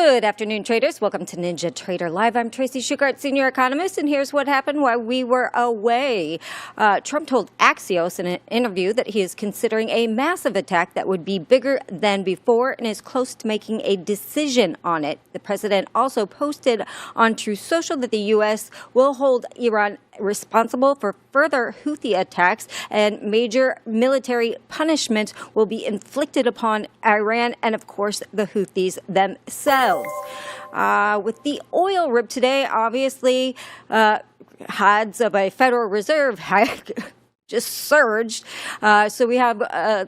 Good afternoon, traders. Welcome to NinjaTrader Live. I'm Tracy Shuchart, Senior Economist, and here's what happened while we were away. Trump told Axios in an interview that he is considering a massive attack that would be bigger than before and is close to making a decision on it. The president also posted on Truth Social that the U.S. will hold Iran responsible for further Houthi attacks, and major military punishment will be inflicted upon Iran and, of course, the Houthis themselves. With the oil rip today, obviously, odds of a Federal Reserve hike just surged. So we have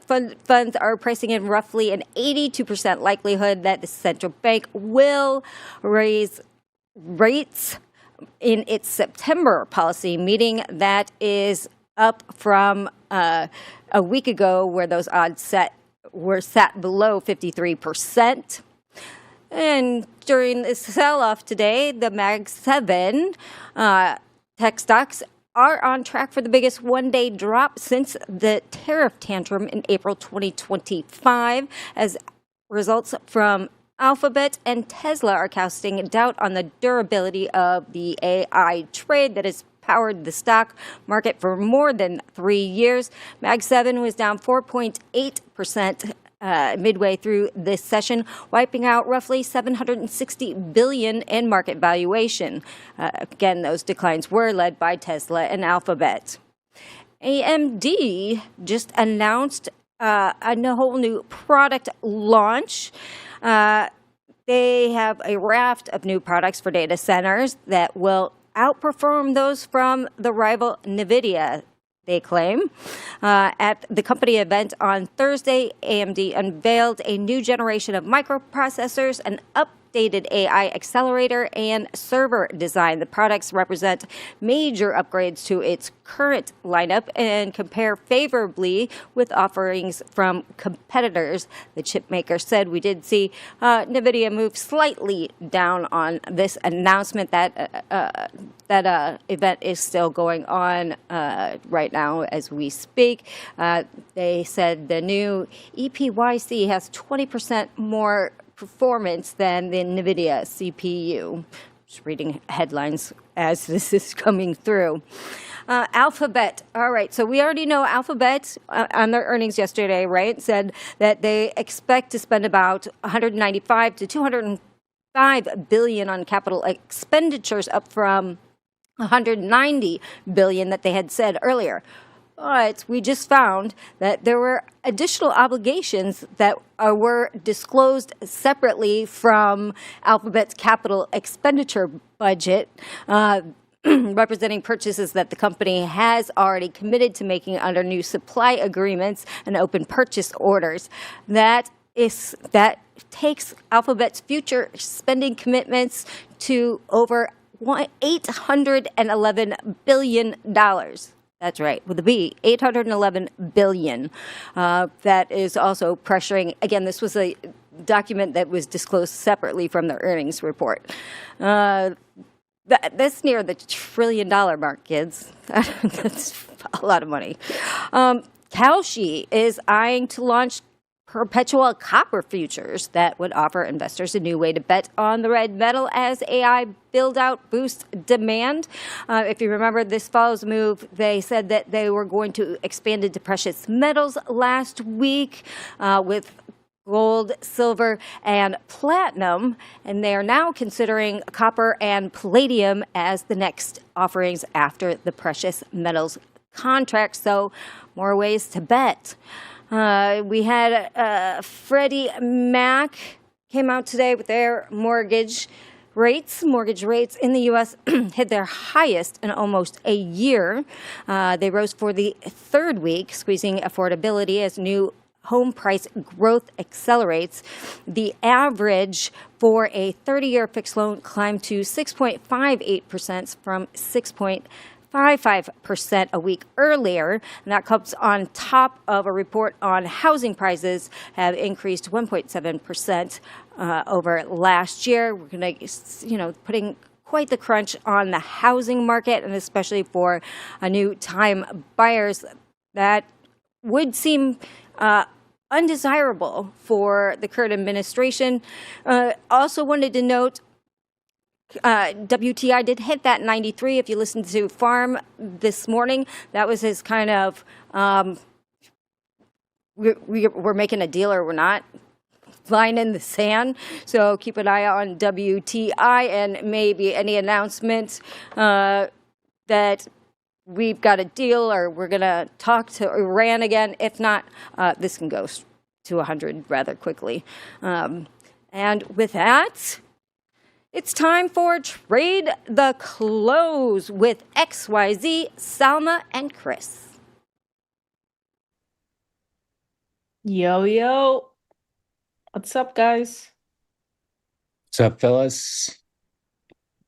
funds are pricing in roughly an 82% likelihood that the central bank will raise rates in its September policy meeting. That is up from a week ago, where those odds were set below 53%. And during the sell-off today, the Mag 7 tech stocks are on track for the biggest one-day drop since the tariff tantrum in April 2025, as results from Alphabet and Tesla are casting doubt on the durability of the AI trade that has powered the stock market for more than 3 years. Mag 7 was down 4.8% midway through this session, wiping out roughly $760 billion in market valuation. Again, those declines were led by Tesla and Alphabet. AMD just announced a whole new product launch. They have a raft of new products for data centers that will outperform those from the rival NVIDIA, they claim. At the company event on Thursday, AMD unveiled a new generation of microprocessors, an updated AI accelerator, and server design. The products represent major upgrades to its current lineup and compare favorably with offerings from competitors. The chip maker said we did see NVIDIA move slightly down on this announcement. That event is still going on right now as we speak. They said the new EPYC has 20% more performance than the NVIDIA CPU. Just reading headlines as this is coming through. Alphabet. All right, so we already know Alphabet on their earnings yesterday, right, said that they expect to spend about $195 to $205 billion on capital expenditures, up from $190 billion that they had said earlier. But we just found that there were additional obligations that were disclosed separately from Alphabet's capital expenditure budget, representing purchases that the company has already committed to making under new supply agreements and open purchase orders. That takes Alphabet's future spending commitments to over $811 billion. That's right, with a B, $811 billion. That is also pressuring. Again, this was a document that was disclosed separately from the earnings report. That's near the $1 trillion mark, kids. That's a lot of money. Kalshi is eyeing to launch perpetual copper futures that would offer investors a new way to bet on the red metal as AI build-out boosts demand. If you remember, this follows a move. They said that they were going to expand into precious metals last week with gold, silver, and platinum, and they are now considering copper and palladium as the next offerings after the precious metals contract. So more ways to bet. We had Freddie Mac came out today with their mortgage rates. Mortgage rates in the U.S. hit their highest in almost a year. They rose for the third week, squeezing affordability as new home price growth accelerates. The average for a 30-year fixed loan climbed to 6.58% from 6.55% a week earlier, and that comes on top of a report on housing prices have increased 1.7% over last year. We're going to, putting quite the crunch on the housing market, and especially for new time buyers. That would seem undesirable for the current administration. Also wanted to note WTI did hit that 93. If you listen to Farm this morning, that was his kind of we're making a deal or we're not line in the sand. So keep an eye on WTI and maybe any announcements that we've got a deal or we're going to talk to Iran again. If not, this can go to 100 rather quickly. And with that, it's time for Trade the Close with XYZ, Salma, and Chris. Yo. What's up, guys? What's up, fellas?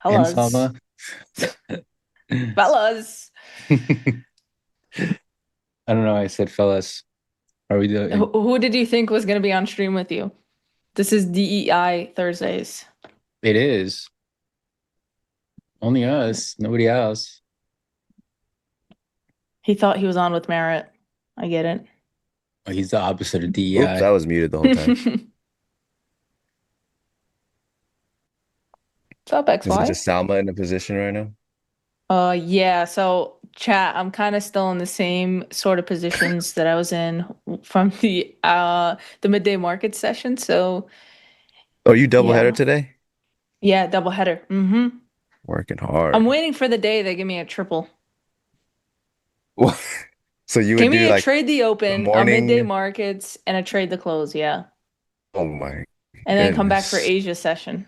And Fellas. Salma. Fellas. I don't know. I said fellas. Are we doing? Who did you think was going to be on stream with you? This is DEI Thursdays. It is. Only us. Nobody else. He thought he was on with Merritt. I get it. Oh, he's the opposite of DEI. Oops, I was muted the whole time. What's up, Is it XY? just Salma in a position right now? Yeah, so chat, I'm kind of still in the same sort of positions that I was in from the midday market session. So Oh, you double header yeah. today? Yeah, double header. Working hard. I'm waiting for the day they give me a triple. So you would Give me do a like trade the open, a morning- midday markets, and a trade the close, yeah. Oh my. And then come back for goodness. Asia session.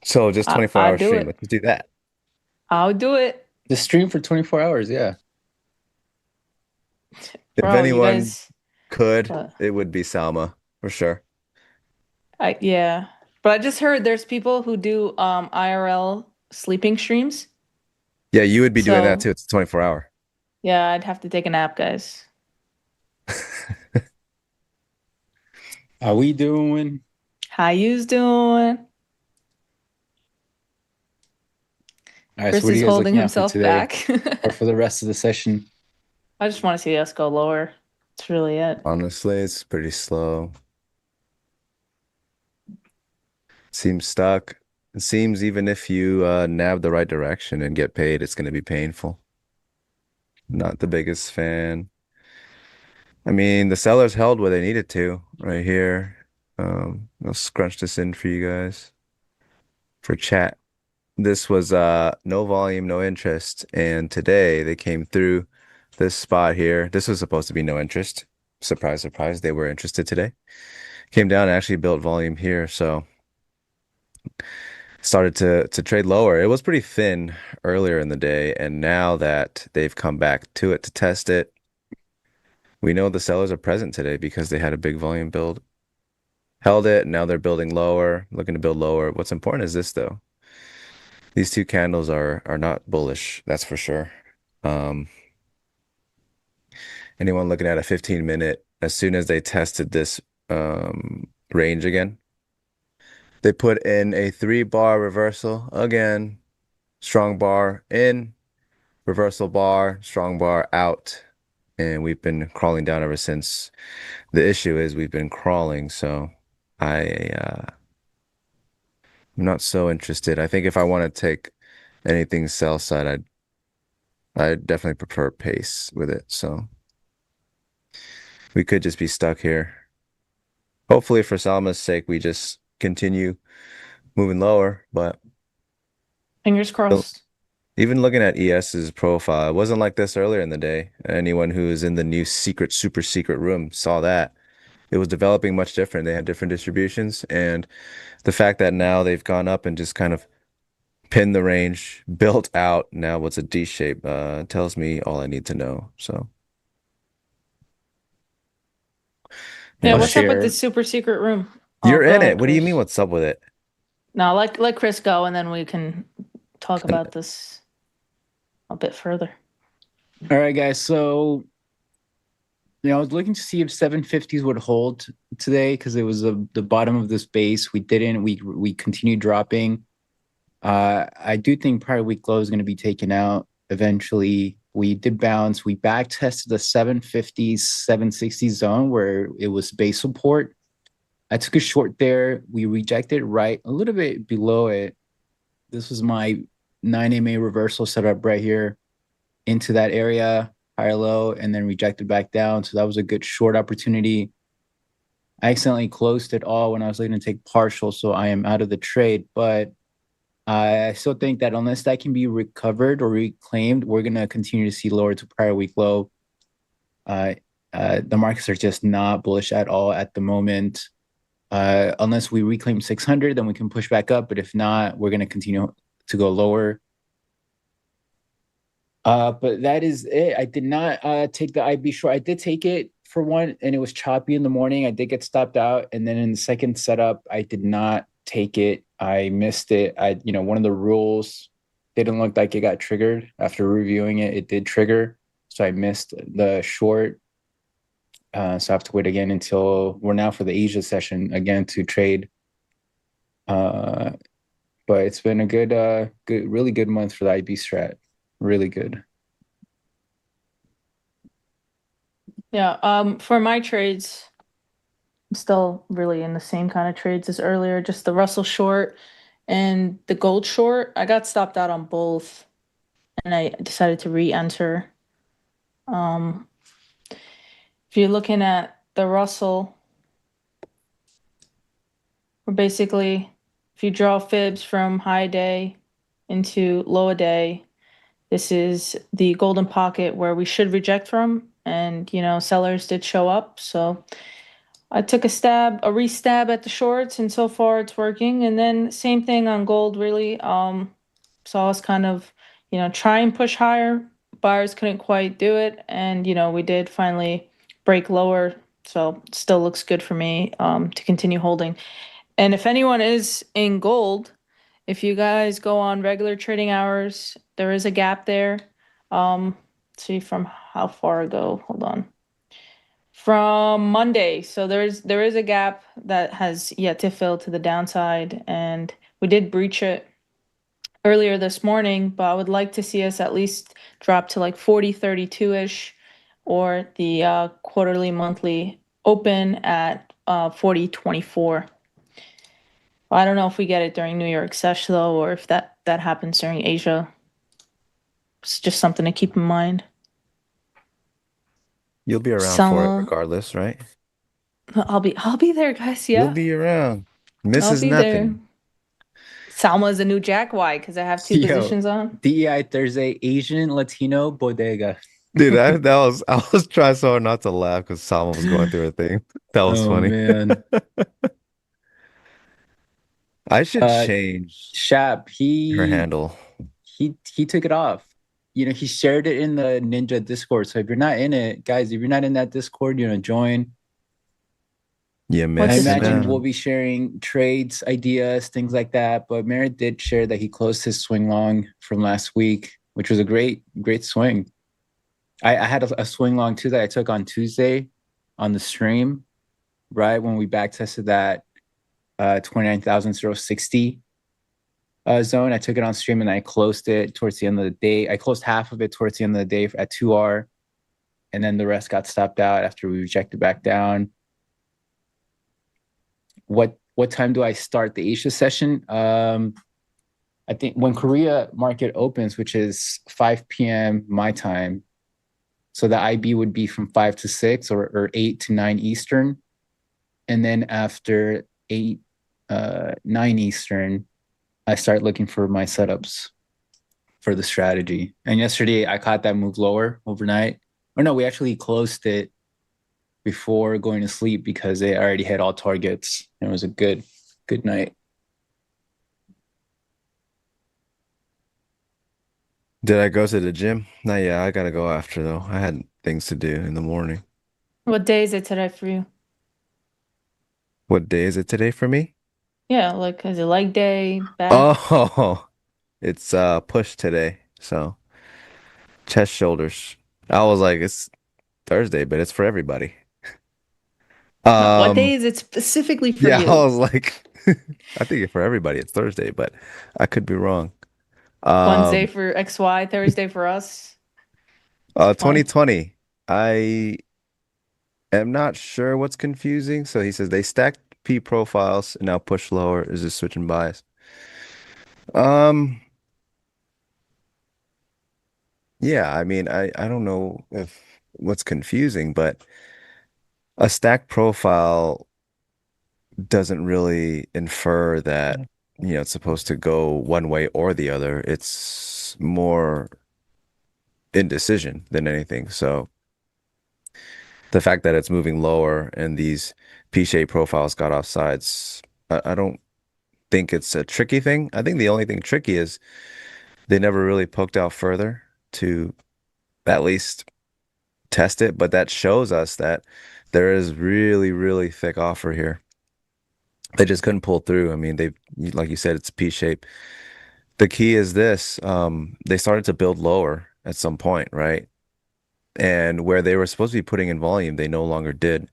So just 24 I'll hour do stream. it. Let's do that. I'll do it. The stream for 24 hours. Yeah. If Bro, you anyone guys, could, What? it would be Salma for sure. yeah. But I just heard there's people who do IRL sleeping streams. Yeah, you would be doing that So- too. It's 24 hour. Yeah, I'd have to take a nap, guys. Are we doing? How yous doing? All right. Chris So what are is you guys holding looking at for himself today back. or for the rest of the session? I just want to see us go lower. That's really it. Honestly, it's pretty slow. Seems stuck. It seems even if you nab the right direction and get paid, it's going to be painful. Not the biggest fan. I mean, the sellers held where they needed to right here. I'll scrunch this in for you guys for chat. This was no volume, no interest, and today they came through this spot here. This was supposed to be no interest. Surprise, surprise, they were interested today. Came down and actually built volume here, so started to trade lower. It was pretty thin earlier in the day, and now that they've come back to it to test it, we know the sellers are present today because they had a big volume build. Held it, now they're building lower, looking to build lower. What's important is this though. These two candles are not bullish, that's for sure. Anyone looking at a 15-minute, as soon as they tested this range again, they put in a 3-bar reversal again, strong bar in, reversal bar, strong bar out, and we've been crawling down ever since. The issue is we've been crawling, so I'm not so interested. I think if I want to take anything sell side, I'd definitely prefer pace with it. So we could just be stuck here. Hopefully for Salma's sake, we just continue moving lower, but Fingers crossed. even looking at ES's profile, it wasn't like this earlier in the day. Anyone who is in the new secret, super secret room saw that. It was developing much different. They had different distributions, and the fact that now they've gone up and just kind of pinned the range, built out, now what's a D shape, tells me all I need to know. So Yeah, I'll what's up with share. this super secret room? you're Go in ahead, it. What do you Chris. mean what's up with it? No, let Chris go, and then we can talk about this a bit further. All right, guys. So, I was looking to see if 750s would hold today because it was the bottom of this base. We didn't. We continued dropping. I do think prior week low is going to be taken out eventually. We did bounce. We back tested the 750s, 760 zone where it was base support. I took a short there. We rejected right a little bit below it. This was my 9 MA reversal setup right here into that area, higher low, and then rejected back down. So that was a good short opportunity. I accidentally closed it all when I was looking to take partial, so I am out of the trade. But I still think that unless that can be recovered or reclaimed, we're going to continue to see lower to prior week low. The markets are just not bullish at all at the moment. Unless we reclaim 600, then we can push back up. But if not, we're going to continue to go lower. But that is it. I did not take the IB short. I did take it for one, and it was choppy in the morning. I did get stopped out. And then in the second setup, I did not take it. I missed it. One of the rules didn't look like it got triggered. After reviewing it, it did trigger. So I missed the short. So I have to wait again until we're now for the Asia session again to trade. But it's been a really good month for the IB strat. Really good. Yeah, for my trades, I'm still really in the same kind of trades as earlier, just the Russell short and the gold short. I got stopped out on both and I decided to re-enter. If you're looking at the Russell, we're basically, if you draw fibs from high day into lower day, this is the golden pocket where we should reject from, and sellers did show up. So I took a restab at the shorts, and so far it's working. And then same thing on gold, really. Saw us kind of, try and push higher. Buyers couldn't quite do it, and we did finally break lower. So still looks good for me to continue holding. And if anyone is in gold, if you guys go on regular trading hours, there is a gap there. See from how far ago? Hold on. From Monday. So there is a gap that has yet to fill to the downside, and we did breach it earlier this morning, but I would like to see us at least drop to like 40.32-ish or the quarterly monthly open at 40.24. I don't know if we get it during New York sesh though, or if that happens during Asia. It's just something to keep in mind. You'll be around for it Salma, regardless, right? I'll be there, guys. You'll Yeah, be around. I'll Misses be there. nothing. Salma is a new Jack. Why? Because I have two Yo, positions on. DEI Thursday, Asian Latino bodega. Dude, I was trying so hard not to laugh because Salma was going through a thing. That was Oh funny. man. I should change Shap, her handle. he took it off. He shared it in the Ninja Discord. So if you're not in it, guys, if you're not in that Discord, join. You I missed imagine out. we'll be sharing trades, ideas, things like that. But Merritt did share that he closed his swing long from last week, which was a great swing. I had a swing long too that I took on Tuesday on the stream, right when we back tested that 29,060 zone. I took it on stream and I closed it towards the end of the day. I closed half of it towards the end of the day at 2R, and then the rest got stopped out after we rejected back down. What time do I start the Asia session? I think when Korea market opens, which is 5 p.m. my time. So the IB would be from 5 to 6 or 8 to 9 Eastern. And then after 9 Eastern, I start looking for my setups for the strategy. And yesterday I caught that move lower overnight. Or no, we actually closed it before going to sleep because they already hit all targets. It was a good night. Did I go to the gym? Not yet. I gotta go after though. I had things to do in the morning. What day is it today for you? What day is it today for me? Yeah, like is it leg day, back? Oh, it's push today. So chest, shoulders. I was like, it's Thursday, but it's for everybody. No, what day is it specifically for Yeah, you? I was like, I think for everybody it's Thursday, but I could be wrong. Wednesday for XY, Thursday for us. Fine. 2020. I am not sure what's confusing. So he says they stacked P profiles and now push lower. Is this switching bias? Um, yeah, I mean, I don't know if what's confusing, but a stacked profile doesn't really infer that, it's supposed to go one way or the other. It's more indecision than anything. So the fact that it's moving lower and these P-shaped profiles got off sides, I don't think it's a tricky thing. I think the only thing tricky is they never really poked out further to at least test it, but that shows us that there is really, really thick offer here. They just couldn't pull through. I mean, like you said, it's P shape. The key is this, they started to build lower at some point, right? And where they were supposed to be putting in volume, they no longer did.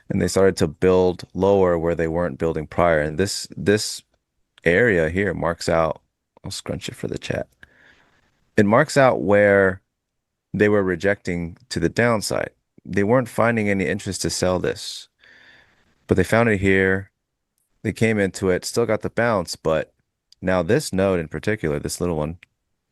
And they started to build lower where they weren't building prior. And this area here marks out, I'll scrunch it for the chat. It marks out where they were rejecting to the downside. They weren't finding any interest to sell this, but they found it here. They came into it, still got the bounce, but now this node in particular, this little one,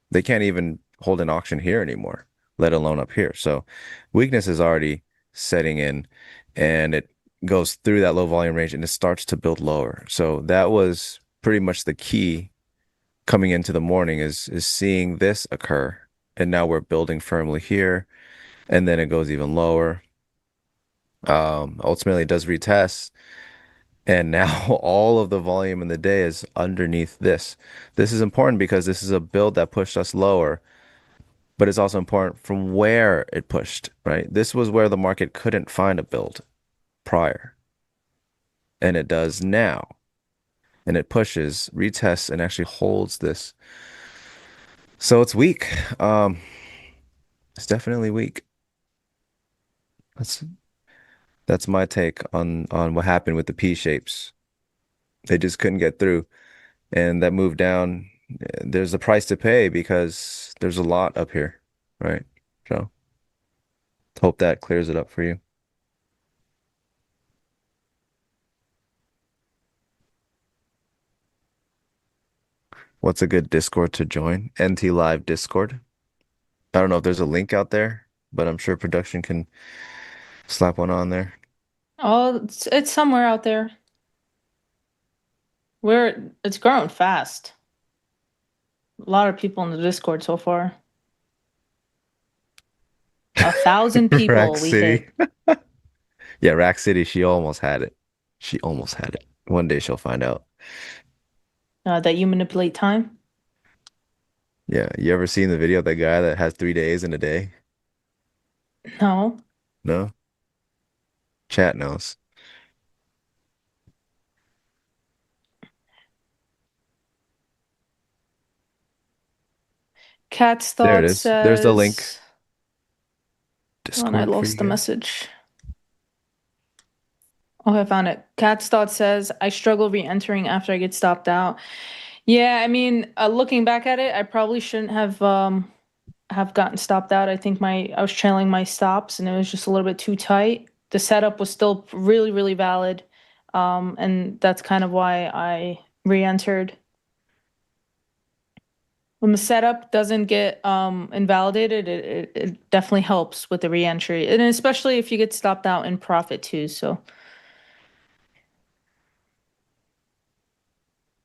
they can't even hold an auction here anymore, let alone up here. So weakness is already setting in and it goes through that low volume range and it starts to build lower. So that was pretty much the key coming into the morning is seeing this occur. And now we're building firmly here and then it goes even lower. Ultimately it does retest. And now all of the volume in the day is underneath this. This is important because this is a build that pushed us lower, but it's also important from where it pushed, right? This was where the market couldn't find a build prior, and it does now. And it pushes, retests, and actually holds this. So it's weak. It's definitely weak. That's my take on what happened with the P shapes. They just couldn't get through. And that move down, there's a price to pay because there's a lot up here, right? So hope that clears it up for you. What's a good Discord to join? NT Live Discord. I don't know if there's a link out there, but I'm sure production can slap one on there. Oh, it's somewhere out there. It's growing fast. A lot of people in the Discord so far. 1,000 people Rack we City. hit. Yeah, Rack City, she almost had it. She almost had it. One day she'll find out. That you manipulate time. Yeah, you ever seen the video of that guy that has 3 days in a day? No. No? Chat knows. Cat's There it thought is. There's the link. says. Oh, and I Discord for you lost the guys. message. Oh, I found it. Cat's thought says, I struggle re-entering after I get stopped out. Yeah, I mean, looking back at it, I probably shouldn't have gotten stopped out. I think I was trailing my stops and it was just a little bit too tight. The setup was still really, really valid. And that's kind of why I re-entered. When the setup doesn't get invalidated, it definitely helps with the re-entry. And especially if you get stopped out in profit too. So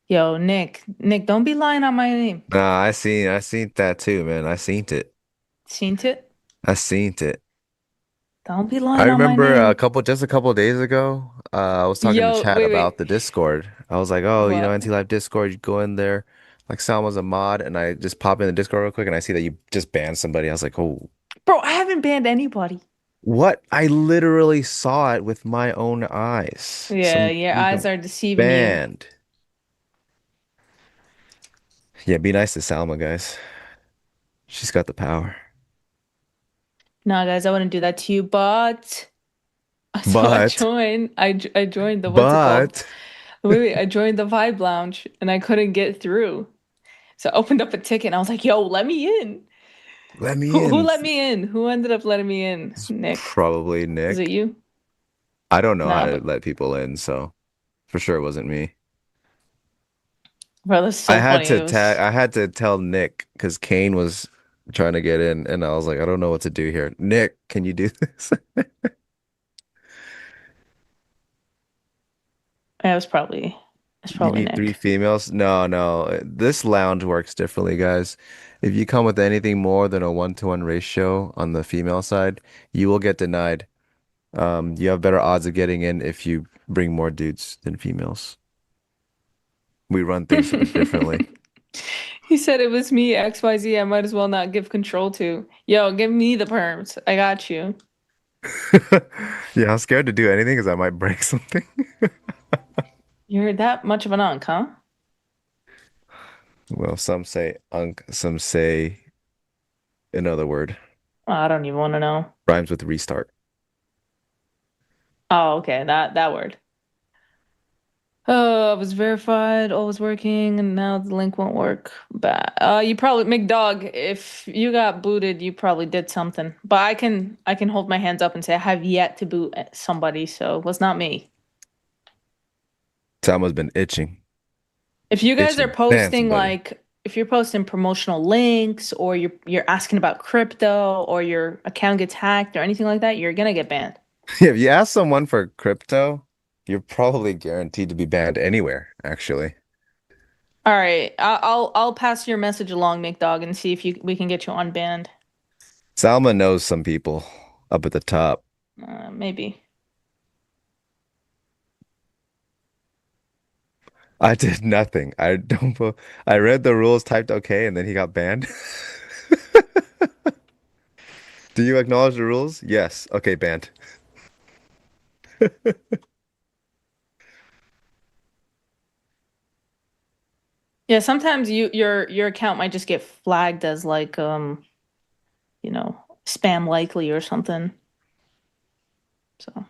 yo, Nick, don't be lying on my name. Nah, I seen that too, man. I seen it. Seen it? I seen it. Don't be I lying on my remember name. just a couple of days ago, I was talking to Yo, chat about wait. the Discord. I was like, oh, What? Anti-Live Discord, you go in there. Like Salma's a mod, and I just pop in the Discord real quick, and I see that you just banned somebody. I was like, oh, Bro, I haven't banned anybody. what? I literally saw it with my own eyes. Yeah, your You eyes got are deceiving you. banned. Yeah, be nice to Salma, guys. She's got the power. Nah, guys, I wouldn't do that to you, but so But, I joined the what's it called? but, I joined the Vibe Lounge and I couldn't get through. So I opened up a ticket and I was like, yo, let me in. Let me Who in. let me in? Who ended up letting me in? It's Nick. probably Was it Nick. you? I don't know how Nah, to but let people in, so for sure it wasn't me. bro, that's so funny. It was I had to tell Nick because Kane was trying to get in, and I was like, I don't know what to do here. Nick, can you do this? it was probably You need three Nick. females? No, no. This lounge works differently, guys. If you come with anything more than a 1-to-1 ratio on the female side, you will get denied. You have better odds of getting in if you bring more dudes than females. We run things a bit differently. He said it was me, XYZ. I might as well not give control to. Yo, give me the perms. I got you. Yeah, I'm scared to do anything because I might break something. You're that much of an unk, huh? Well, some say unk, some say another word. I don't even want to know. Rhymes with restart. Oh, okay, that word. Oh, I was verified, all was working, and now the link won't work. But you probably McDog, if you got booted, you probably did something. But I can hold my hands up and say I have yet to boot somebody, so it was not me. Salma's been itching, If you guys itching are to ban posting somebody. like if you're posting promotional links or you're asking about crypto or your account gets hacked or anything like that, you're gonna get banned. If you ask someone for crypto, you're probably guaranteed to be banned anywhere, actually. All right, I'll pass your message along, McDog, and see if we can get you unbanned. Salma knows some people up at the top. Maybe. I did nothing. I read the rules, typed okay, and then he got banned. Do you acknowledge the rules? Yes. Okay, banned. Yeah, sometimes your account might just get flagged as like spam likely or something. So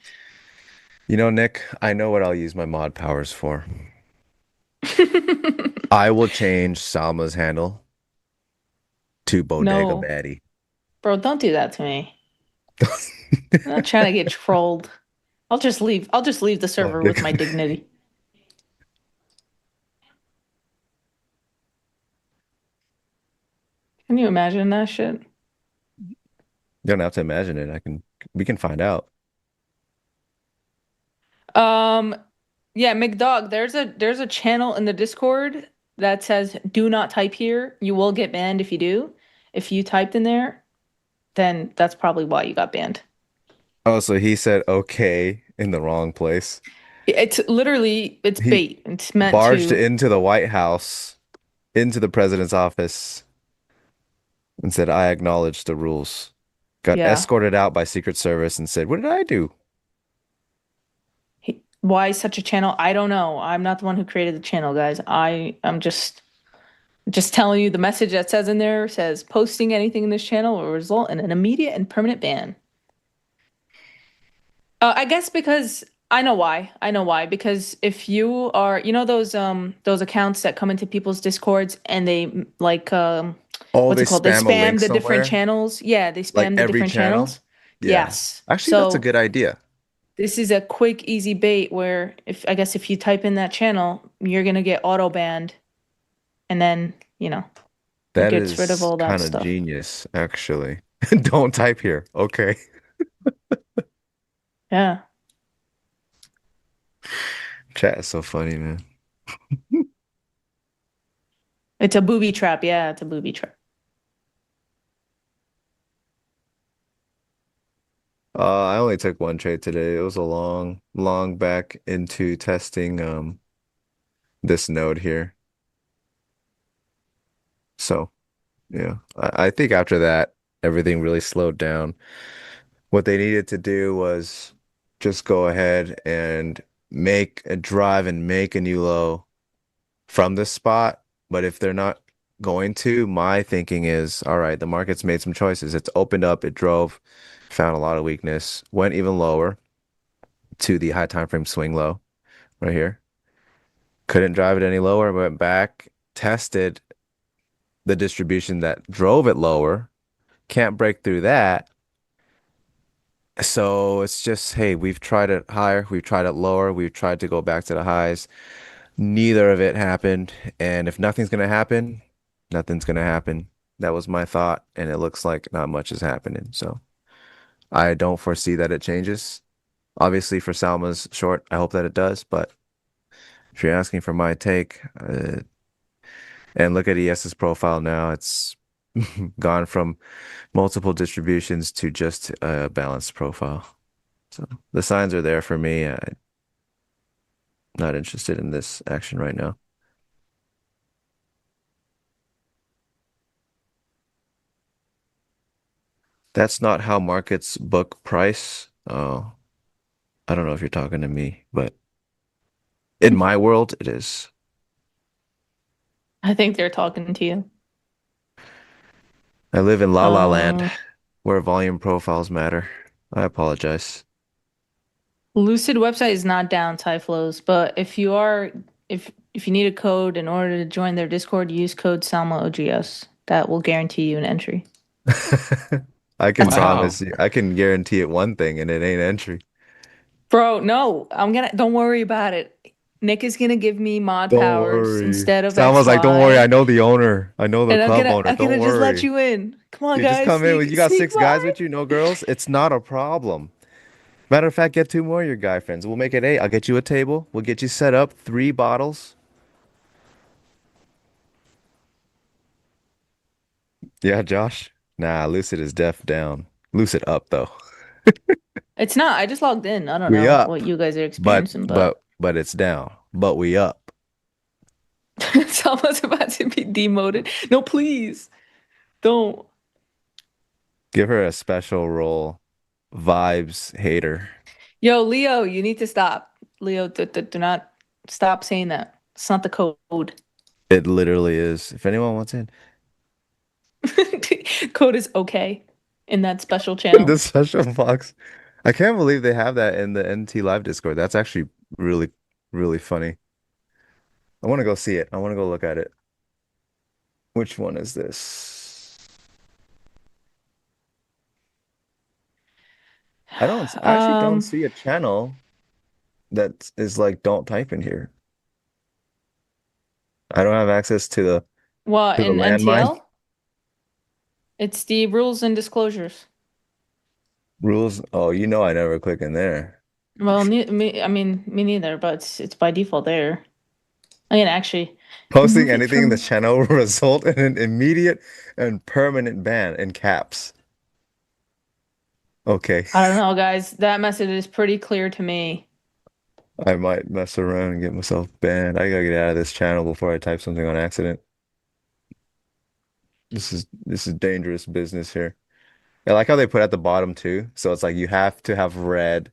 You know, Nick, I know what I'll use my mod powers for. I will change Salma's handle to Bodega No, Baddie. bro, don't do that to me. I'm not trying to get trolled. I'll just leave. I'll just leave the server with Bodega my dignity. Can you imagine that shit? You don't have to imagine it. We can find out. Um, yeah, McDog, there's a channel in the Discord that says do not type here. You will get banned if you do. If you typed in there, then that's probably why you got banned. Oh, so he said okay in the wrong place. It's literally it's He bait. It's meant barged to, into the White House, into the president's office, and said, I acknowledge the rules. Got yeah. escorted out by Secret Service and said, what did I do? Why such a channel? I don't know. I'm not the one who created the channel, guys. I'm just telling you the message that says in there says posting anything in this channel will result in an immediate and permanent ban. I guess because I know why. I know why. Because if you are, those accounts that come into people's discords and they like Oh, what's they it called? They spam a link spam the different somewhere, channels. Yeah, they like spam the every different channel. channels. Yeah. Yes. Actually, that's a So good idea. this is a quick, easy bait where if I guess if you type in that channel, you're gonna get auto banned, and then it That gets rid of is all that kind of stuff. genius, actually. Don't type here. Okay. Yeah. Chat is so funny, man. It's a booby trap. Yeah, it's a booby trap. I only took one trade today. It was a long back into testing this node here. So yeah, I think after that, everything really slowed down. What they needed to do was just go ahead and make a drive and make a new low from this spot. But if they're not going to, my thinking is, all right, the market's made some choices. It's opened up, it drove, found a lot of weakness, went even lower to the high time frame swing low right here. Couldn't drive it any lower, went back, tested the distribution that drove it lower, Can't break through that. So it's just, hey, we've tried it higher, we've tried it lower, we've tried to go back to the highs. Neither of it happened. And if nothing's gonna happen, nothing's gonna happen. That was my thought, and it looks like not much is happening. So I don't foresee that it changes. Obviously, for Salma's short, I hope that it does. But if you're asking for my take, and look at ES's profile now, it's gone from multiple distributions to just a balanced profile. So the signs are there for me. I'm not interested in this action right now. That's not how markets book price. Oh, I don't know if you're talking to me, but in my world, it is. I think they're talking to you. I live in La La Land Um, where volume profiles matter. I apologize. Lucid website is not down, Typhlows, but if you are, if you need a code in order to join their Discord, use code Salma OGS. That will guarantee you an entry. I can That's all. Wow. promise you, I can guarantee it one thing, and it ain't entry. Bro, no, don't worry about it. Nick is gonna give me mod Don't powers worry. instead of Salma's like, don't worry, I XY, know the owner. I know the and club owner. I'm Don't gonna just let worry. you in. Come on, You just guys, come in with you got sneak 6 guys by. with you, no girls. It's not a problem. Matter of fact, get 2 more of your guy friends. We'll make it 8. I'll get you a table. We'll get you set up. 3 bottles. Yeah, Josh. Nah, Lucid is deaf down. Lucid up though. It's not. I just logged in. I don't We know up. what you guys are But experiencing, but but it's down. But we up. someone's about to be demoted. No, please don't. Give her a special role. Vibes hater. Yo, Leo, you need to stop. Leo, do not stop saying that. It's not the code. It literally is. If anyone wants in. Code is okay in that special channel. The special box. I can't believe they have that in the NT Live Discord. That's actually really, really funny. I want to go see it. I want to go look at it. Which one is this? I actually don't Um, see a channel that is like, don't type in here. I don't have access to what the in landmine NTL? It's the rules and disclosures. rules. Oh, you know I never click in there. Well, I mean, me neither, but it's by default there. I can actually Posting remove it anything in the from. channel will result in an immediate and permanent ban in caps. Okay. I don't know, guys. That message is pretty clear to me. I might mess around and get myself banned. I gotta get out of this channel before I type something on accident. This is dangerous business here. I like how they put at the bottom too. So it's like you have to have read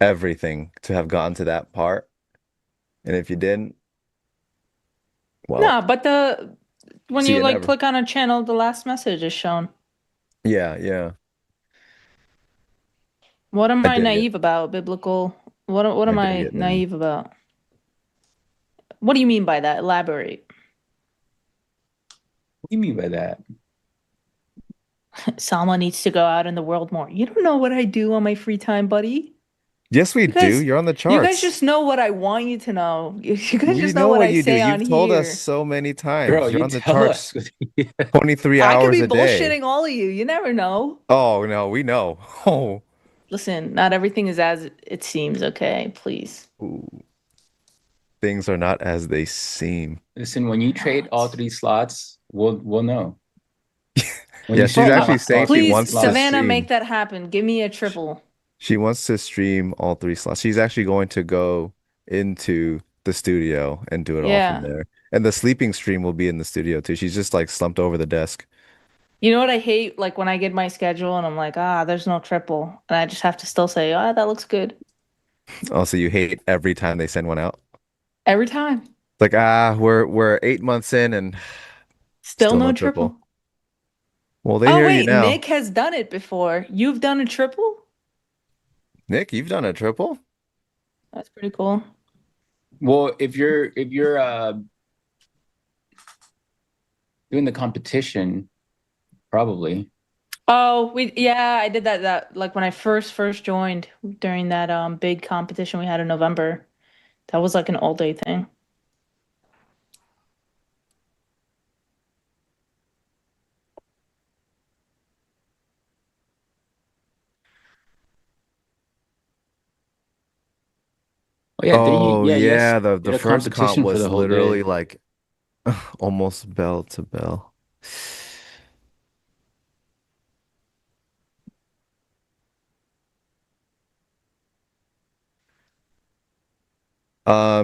everything to have gotten to that part. And if you didn't, well, No, but when see you you like never. click on a channel, the last message is shown. Yeah, yeah. What am I I dig it. naive about? Biblical. What I am dig I it, man. naive about? What do you mean by that? Elaborate. What do you mean by that? Salma needs to go out in the world more. You don't know what I do on my free time, buddy. Yes, we You do. guys, You're on the you guys charts. just know what I want you to know. You guys We just know know what what I you do. say on You've told us here. so many Girl, times. You're you on the tell us. charts 23 I could hours be a day. bullshitting all of you. You never know. Oh, no, we know. Oh. Listen, not everything is as it seems, okay? Please. Ooh. Things are not as they seem. Listen, when you trade all Not. 3 slots, we'll know. When Yeah, you she's Bro, stream actually saying all she 3 please, wants to slots. Savannah, make stream. that happen. Give me a triple. She wants to stream all 3 slots. She's actually going to go into the studio and do it all from Yeah. there. And the sleeping stream will be in the studio too. She's just like slumped over the desk. You know what I hate? Like when I get my schedule and I'm like, there's no triple. And I just have to still say, that looks good. Also, you hate every time they send one out. Every time. Like, we're 8 months in and Still still no no triple. triple. Well, they Oh, hear you wait, now. Nick has done it before. You've done a triple? Nick, you've done a triple? That's pretty cool. Well, if you're doing the competition, probably. Oh, I did that like when I first joined during that big competition we had in November. That was like an all day thing. Oh yeah, didn't you? Oh Yeah, yes, yeah, the did a first comp competition for was the whole literally day. like almost bell to bell.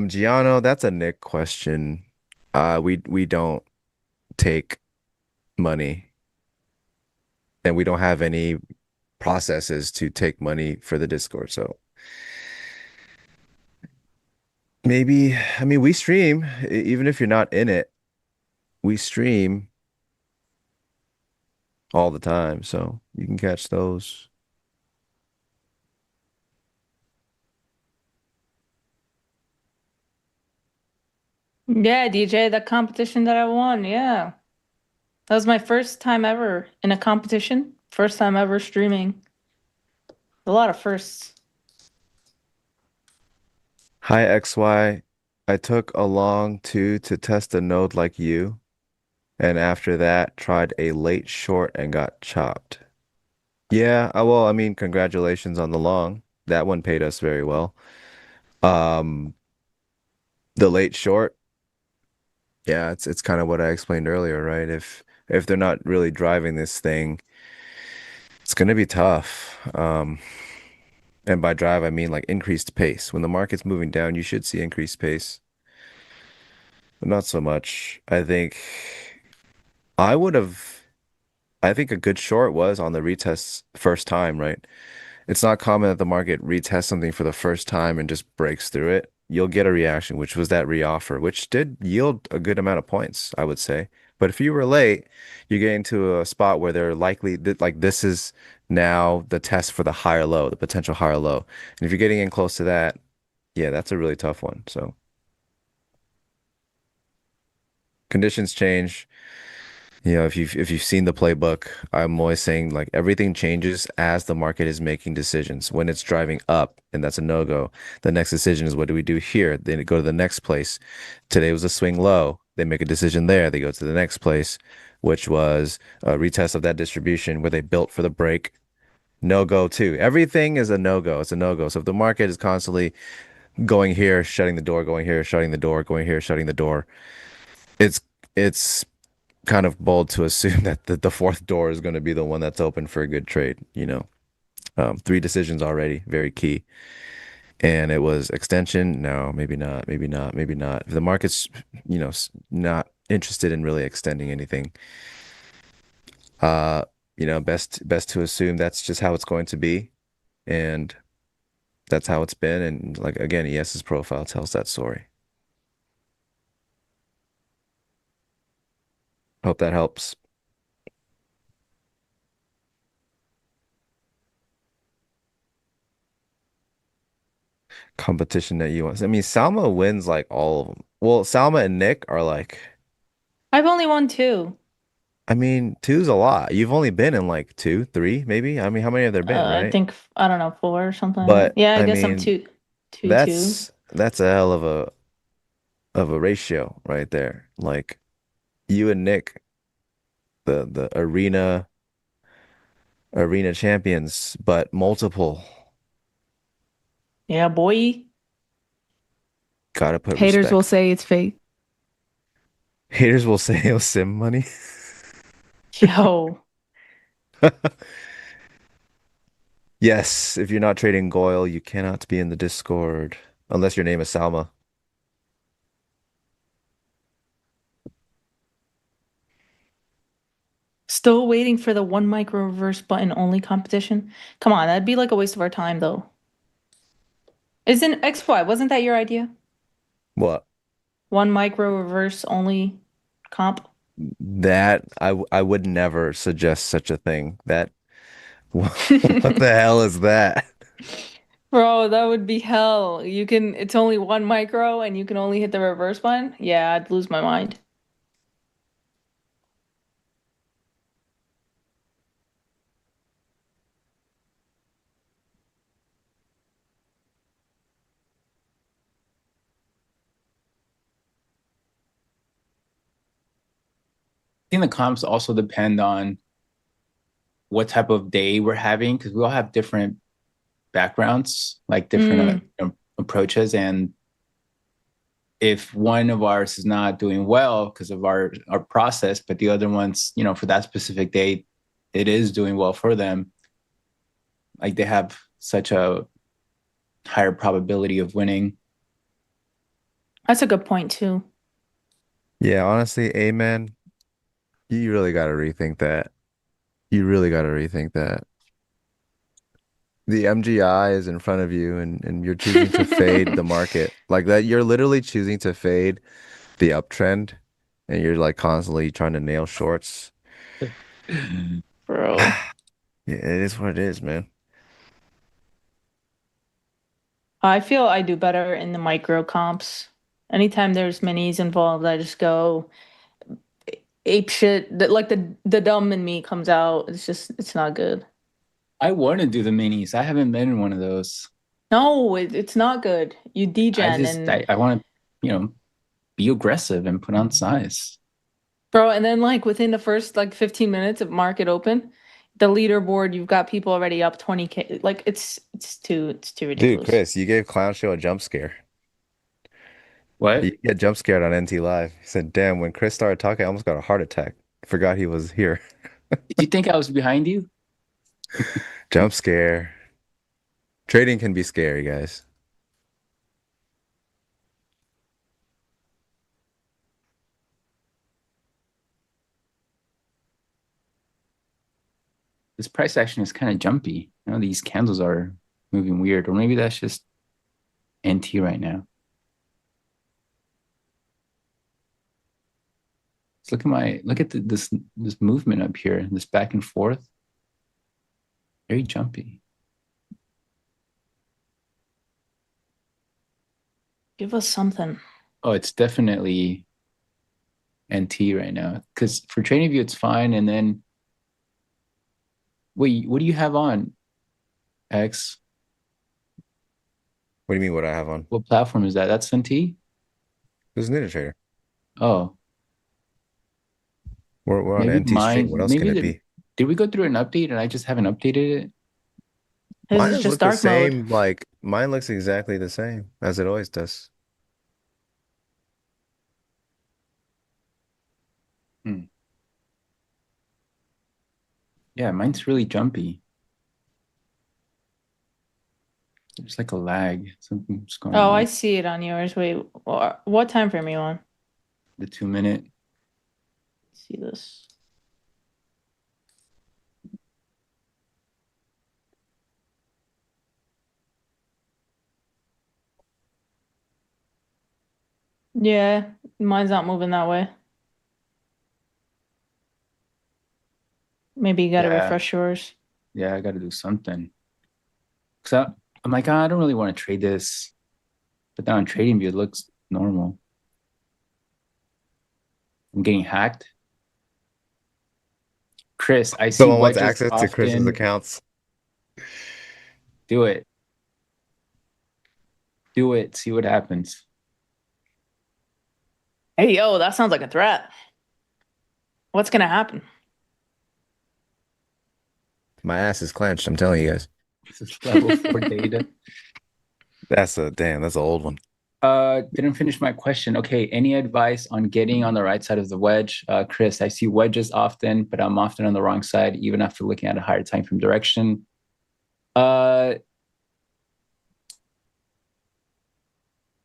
Giano, that's a Nick question. We don't take money, and we don't have any processes to take money for the Discord. So maybe, I mean, we stream, even if you're not in it, we stream all the time, so you can catch those. Yeah, DJ, that competition that I won. Yeah. That was my first time ever in a competition. First time ever streaming. A lot of firsts. Hi, XY. I took a long two to test a node like you, and after that, tried a late short and got chopped. Yeah, well, I mean, congratulations on the long. That one paid us very well. Um, the late short, yeah, it's kind of what I explained earlier, right? If they're not really driving this thing, it's gonna be tough. And by drive, I mean like increased pace. When the market's moving down, you should see increased pace, but not so much. I would have, I think a good short was on the retest first time, right? It's not common that the market retests something for the first time and just breaks through it. You'll get a reaction, which was that reoffer, which did yield a good amount of points, I would say. But if you were late, you get into a spot where they're likely like this is now the test for the higher low, the potential higher low. And if you're getting in close to that, yeah, that's a really tough one. So conditions change. You know, if you've seen the playbook, I'm always saying like everything changes as the market is making decisions. When it's driving up, and that's a no-go. The next decision is what do we do here? Then go to the next place. Today was a swing low. They make a decision there. They go to the next place, which was a retest of that distribution where they built for the break. No-go too. Everything is a no-go. It's a no-go. So if the market is constantly going here, shutting the door, going here, shutting the door, going here, shutting the door, it's it's kind of bold to assume that the fourth door is going to be the one that's open for a good trade, you know. Three decisions already, very key. And it was extension. No, maybe not, maybe not, maybe not. If the market's, you know, not interested in really extending anything, uh, you know, best to assume that's just how it's going to be. And that's how it's been. And like again, ES's profile tells that story. Hope that helps. Competition that you want. I mean, Salma wins like all of them. Well, Salma and Nick are like, I've only won two. I mean, two's a lot. You've only been in like two, three, maybe. I mean, how many have there been, I right? think I don't know, four or something. But Yeah, I I guess I'm mean, two. that's a hell of a ratio right there. Like you and Nick, the arena champions, but multiple. Yeah, boy. Gotta put Haters will respect. say it's fake. Haters will say it was sim money. Yo. Yes, if you're not trading Goyle, you cannot be in the Discord unless your name is Salma. Still waiting for the one micro reverse button only competition. Come on, that'd be like a waste of our time though. Isn't XY, wasn't that your idea? What? One micro reverse only comp? That I would never suggest such a thing. That what the hell is that? Bro, that would be hell. It's only one micro and you can only hit the reverse button? Yeah, I'd lose my mind. think the comps also depend on what type of day we're having, because we all have different backgrounds, like different approaches. And if one of ours is not doing well because of our process, but the other ones, for that specific day, it is doing well for them, like they have such a higher probability of winning. That's a good point too. Yeah, honestly, amen. You really got to rethink that. You really got to rethink that. The MGI is in front of you and you're choosing to fade the market. Like that, you're literally choosing to fade the uptrend and you're like constantly trying to nail shorts. Bro. Yeah, it is what it is, man. I feel I do better in the micro comps. Anytime there's minis involved, I just go ape shit. Like the dumb in me comes out. It's not good. I want to do the minis. I haven't been in one of those. No, it's not good. You degen and I want to, be aggressive and put on size. bro, and then like within the first like 15 minutes of market open, the leaderboard, you've got people already up 20K. Like it's too Dude, ridiculous. Chris, you gave Clown Show a jump scare. What? You get jump scared on NT Live. He said, damn, when Chris started talking, I almost got a heart attack. Forgot he was here. Did you think I was behind you? Jump scare. Trading can be scary, guys. This price action is kind of jumpy. These candles are moving weird, or maybe that's just NT right now. Look at this movement up here, this back and forth. Very jumpy. Give us something. Oh, it's definitely NT right now. Because for TradingView, it's fine. And then, wait, what do you have on, X? What do you mean what I have on? What platform is that? That's NT? This is NinjaTrader. Oh, We're on maybe NT stream. What else can it be? Did we go through an update and I just haven't updated it? This Mine is has just looked the dark mode. same. Like mine looks exactly the same as it always does. Yeah, mine's really jumpy. There's like a lag. Something's going Oh, on. I see it on yours. Wait, what time frame are you on? The 2 minute. See this. Yeah, mine's not moving that way. Maybe you got to Yeah. refresh yours. Yeah, I got to do something. So I'm like, I don't really want to trade this. But then on TradingView, it looks normal. I'm getting hacked. Chris, I see Someone wants wedges access to Chris's often. accounts. Do it. Do it. See what happens. Hey, yo, that sounds like a threat. What's gonna happen? My ass is clenched, I'm telling you guys. This is level 4 data. That's an old one. Didn't finish my question. Okay, any advice on getting on the right side of the wedge? Chris, I see wedges often, but I'm often on the wrong side, even after looking at a higher time frame direction.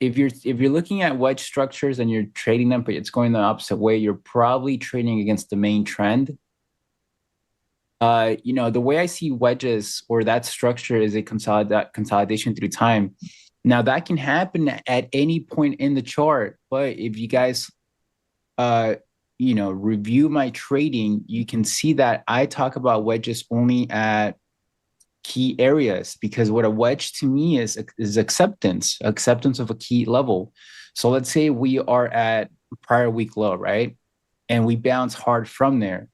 If you're looking at wedge structures and you're trading them, but it's going the opposite way, you're probably trading against the main trend. The way I see wedges or that structure is a consolidation through time. Now that can happen at any point in the chart, but if you guys, review my trading, you can see that I talk about wedges only at key areas, because what a wedge to me is acceptance of a key level. So let's say we are at prior week low, right? And we bounce hard from there.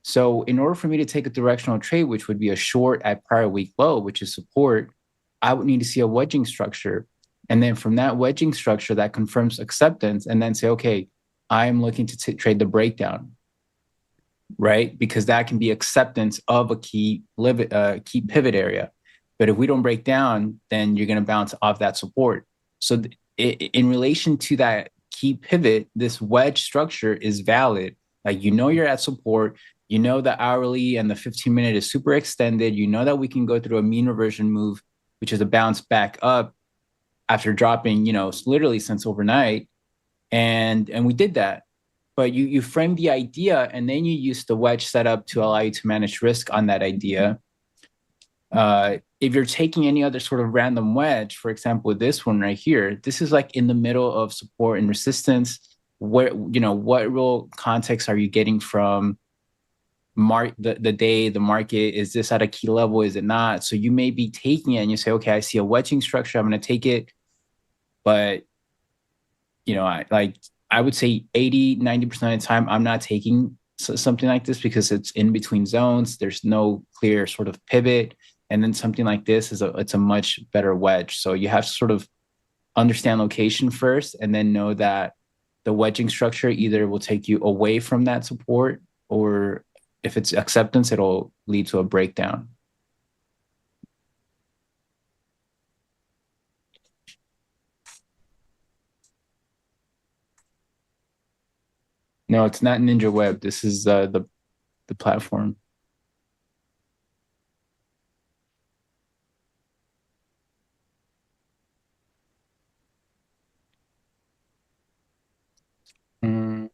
So in order for me to take a directional trade, which would be a short at prior week low, which is support, I would need to see a wedging structure. And then from that wedging structure that confirms acceptance, and then say, okay, I'm looking to trade the breakdown. right? Because that can be acceptance of a key pivot area. But if we don't break down, then you're going to bounce off that support. So in relation to that key pivot, this wedge structure is valid. Like, you're at support, the hourly and the 15-minute is super extended. That we can go through a mean reversion move, which is a bounce back up after dropping, literally since overnight. And we did that. But you frame the idea, and then you use the wedge setup to allow you to manage risk on that idea. If you're taking any other sort of random wedge, for example, this one right here, this is like in the middle of support and resistance. What real context are you getting from the day, the market? Is this at a key level? Is it not? So you may be taking it and you say, okay, I see a wedging structure, I'm going to take it. But I would say 80-90% of the time, I'm not taking something like this because it's in between zones. There's no clear sort of pivot. And then something like this it's a much better wedge. So you have to sort of understand location first, and then know that the wedging structure either will take you away from that support, or if it's acceptance, it'll lead to a breakdown. No, it's not Ninja Web. This is the platform. Mm.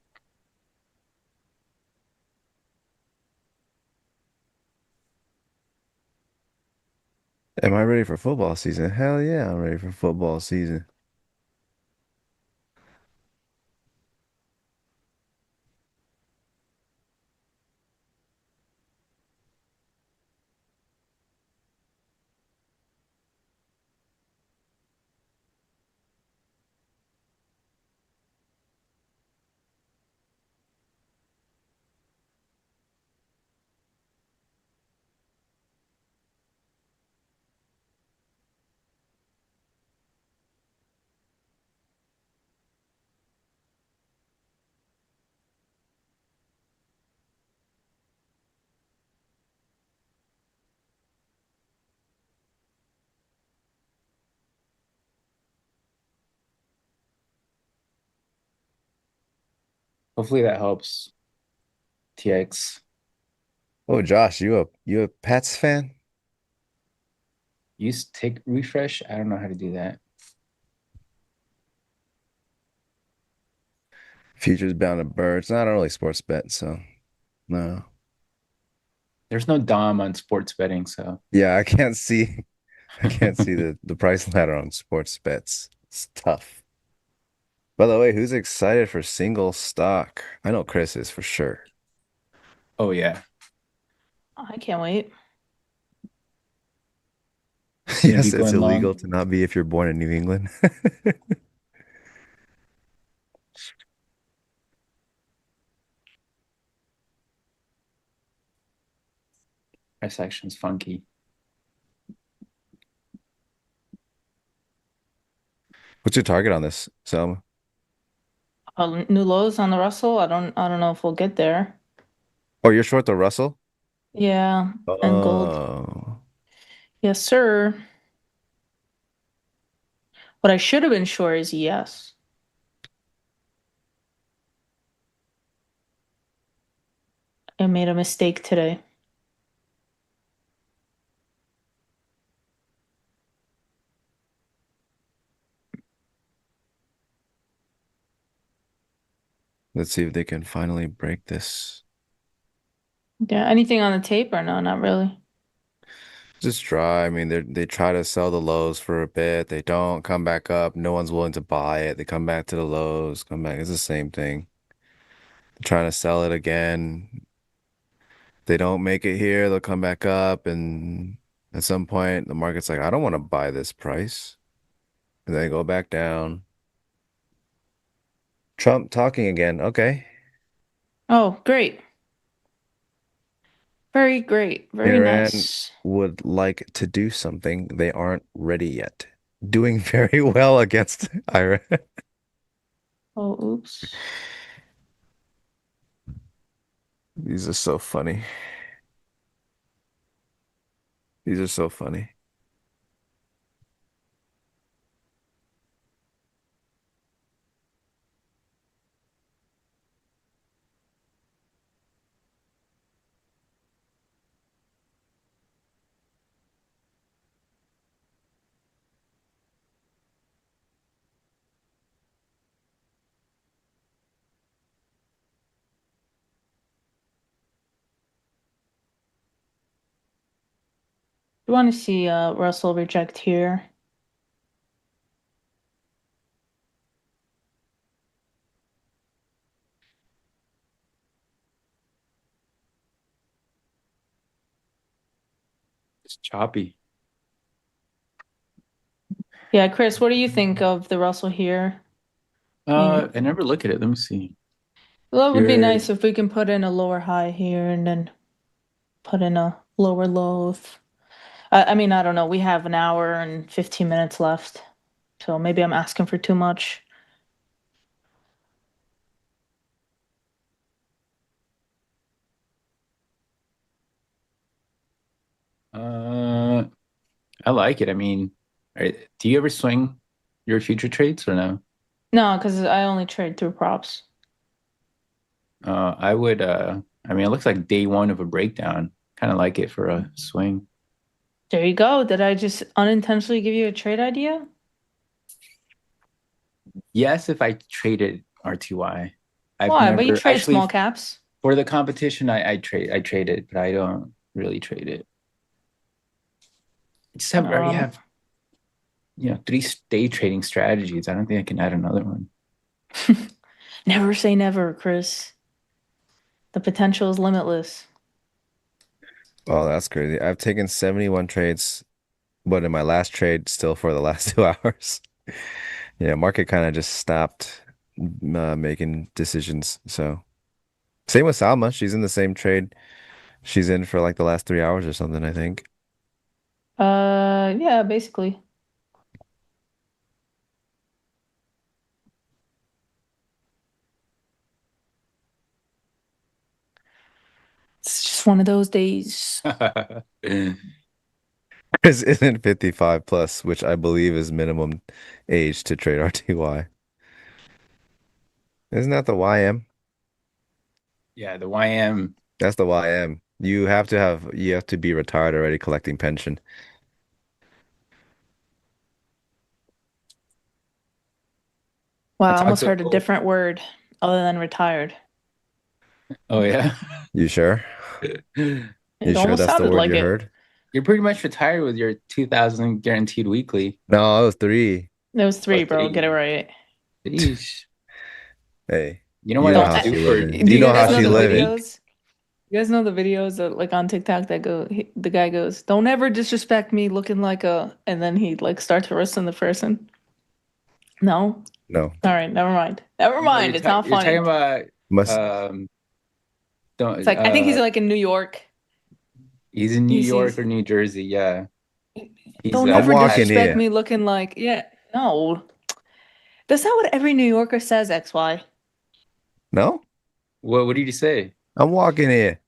Am I ready for football season? Hell yeah, I'm ready for football season. Hopefully that helps. TX. Oh, Josh, you a Pats fan? Use tick refresh. I don't know how to do that. Futures bound to birds. No, I don't really sports bet, so no. There's no DOM on sports betting, so Yeah, I can't see the price ladder on sports bets. It's tough. By the way, who's excited for single stock? I know Chris is for sure. oh yeah, I can't wait. gonna be Yes, it's going illegal long. to not be if you're born in New England. Price action's funky. What's your target on this, Selma? New lows on the Russell. I don't know if we'll get there. Oh, you're short the Russell? Yeah, and gold. Oh, Yes, sir. What I should have been sure is yes. I made a mistake today. let's see if they can finally break this. Yeah, anything on the tape or no? Not really. Just try. I mean, they try to sell the lows for a bit. They don't come back up. No one's willing to buy it. They come back to the lows, come back. It's the same thing. They're trying to sell it again. They don't make it here. They'll come back up, and at some point, the market's like, I don't want to buy this price. And they go back down. Trump talking again. Okay. Oh, great. Very great. Very Iran nice. would like to do something. They aren't ready yet. Doing very well against Iran. Oh, oops. These are so funny. These are so funny. You want to see Russell reject here? It's choppy. Yeah, Chris, what do you think of the Russell here? I never look at it. Let me see. Well, it would be Here. nice if we can put in a lower high here and then put in a lower low. I mean, I don't know. We have an hour and 15 minutes left. So maybe I'm asking for too much. I like it. I mean, do you ever swing your future trades or no? No, because I only trade through props. I would. I mean, it looks like day one of a breakdown. Kind of like it for a swing. There you go. Did I just unintentionally give you a trade idea? Yes, if I traded RTY. Why? But you trade actually small caps. for the competition. I trade it, but I don't really trade it. I already have, 3 day trading strategies. I don't think I can add another one. Never say never, Chris. The potential is limitless. Oh, that's crazy. I've taken 71 trades, but in my last trade, still for the last 2 hours. Yeah, market kind of just stopped making decisions. So same with Salma. She's in the same trade. She's in for like the last 3 hours or something, I think. Yeah, basically. It's just one of those days. Chris isn't 55 plus, which I believe is minimum age to trade RTY. Isn't that the YM? Yeah, the YM. That's the YM. You have to be retired already collecting pension. Wow, I I talked almost to. heard a different word other than retired. Oh yeah. You sure? It You sure almost that's the sounded word like you it. heard? You're pretty much retired with your 2,000 guaranteed weekly. No, it was 3. It was 3, Oh, bro. Get it 3. right. Sheesh. Hey, You know you what know I Don't how would I, do she for living. do You you know how guys know she the 2,000 a living. week? videos? You guys know the videos that like on TikTok that the guy goes, "Don't ever disrespect me looking like a," and then he like starts roasting the person. No? No. All right, never mind. Never No, mind. It's not you're talking funny. about Must It's don't like I think he's like in New York. he's in New He York sees, or New Jersey, yeah. He's "Don't I'm ever walking disrespect here. me looking like," yeah. No. That's not what every New Yorker says, XY. No? what did you say? I'm walking here.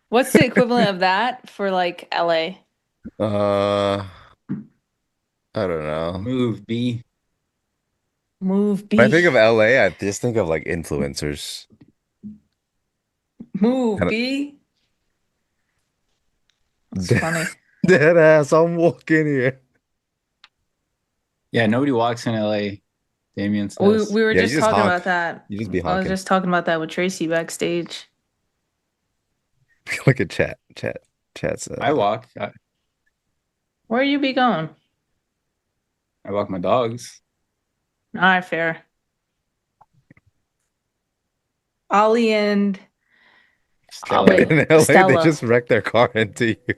What's the equivalent of that for like LA? Uh, I don't know. Move B. Move When I think B. of LA, I just think of like influencers. Move Kind B. That's of funny. dead ass. I'm walking here. Yeah, nobody walks in LA, Damien We says. we were Yeah, you just just talking honk. about that. You just be I was honking. just talking about that with Tracy backstage. Look at chat's I walk. I, Where you be going? I walk my dogs. All right, fair. Ollie and Stella. wait, in LA, they Stella. just wreck their car into you.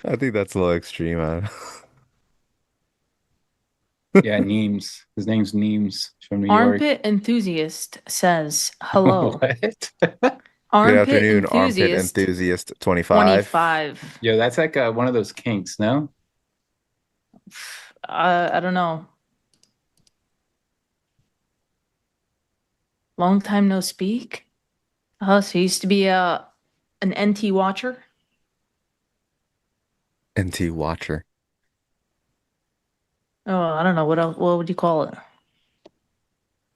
I think that's a little extreme, man. Yeah, Neems. His name's Neems from New York. Armpit enthusiast says hello. What? Good Armpit afternoon, armpit enthusiast enthusiast 25. 25. Yo, that's like one of those kinks, no? I don't know. Long time no speak. Oh, so you used to be an NT watcher? NT Watcher. Oh, I don't know. What else, what would you call it?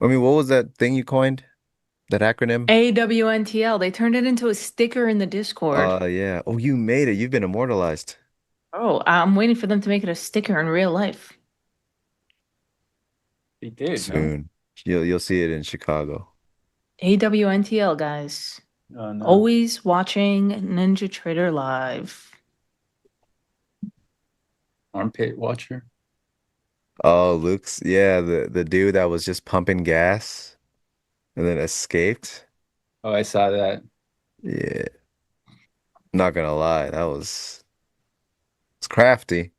I mean, what was that thing you coined? That acronym? AWNTL. They turned it into a sticker in the Discord. Yeah. Oh, you made it. You've been immortalized. Oh, I'm waiting for them to make it a sticker in real life. They did, no? Soon. You'll see it in Chicago. AWNTL, guys. Oh, no. Always watching NinjaTrader live. Armpit watcher. Oh, Luke's, yeah, the dude that was just pumping gas and then escaped. Oh, I saw that. Yeah. Not gonna lie, it's crafty.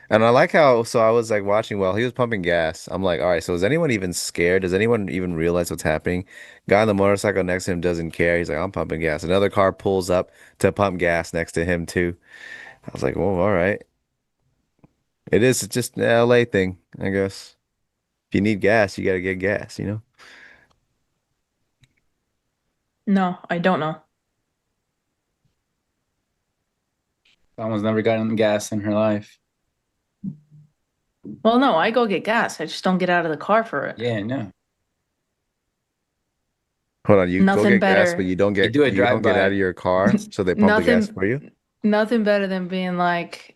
And I like how, so I was like watching while he was pumping gas. I'm like, all right, so is anyone even scared? Does anyone even realize what's happening? Guy on the motorcycle next to him doesn't care. He's like, I'm pumping gas. Another car pulls up to pump gas next to him too. I was like, well, all right. It's just an LA thing, I guess. If you need gas, you gotta get gas, you know? No, I don't know. Someone's never gotten gas in her life. Well, no, I go get gas. I just don't get out of the car for it. Yeah, no. Hold on, you go Nothing get gas, but better. you don't You do a get out drive-by. of your car, so they pump the gas for you. Nothing better than being like,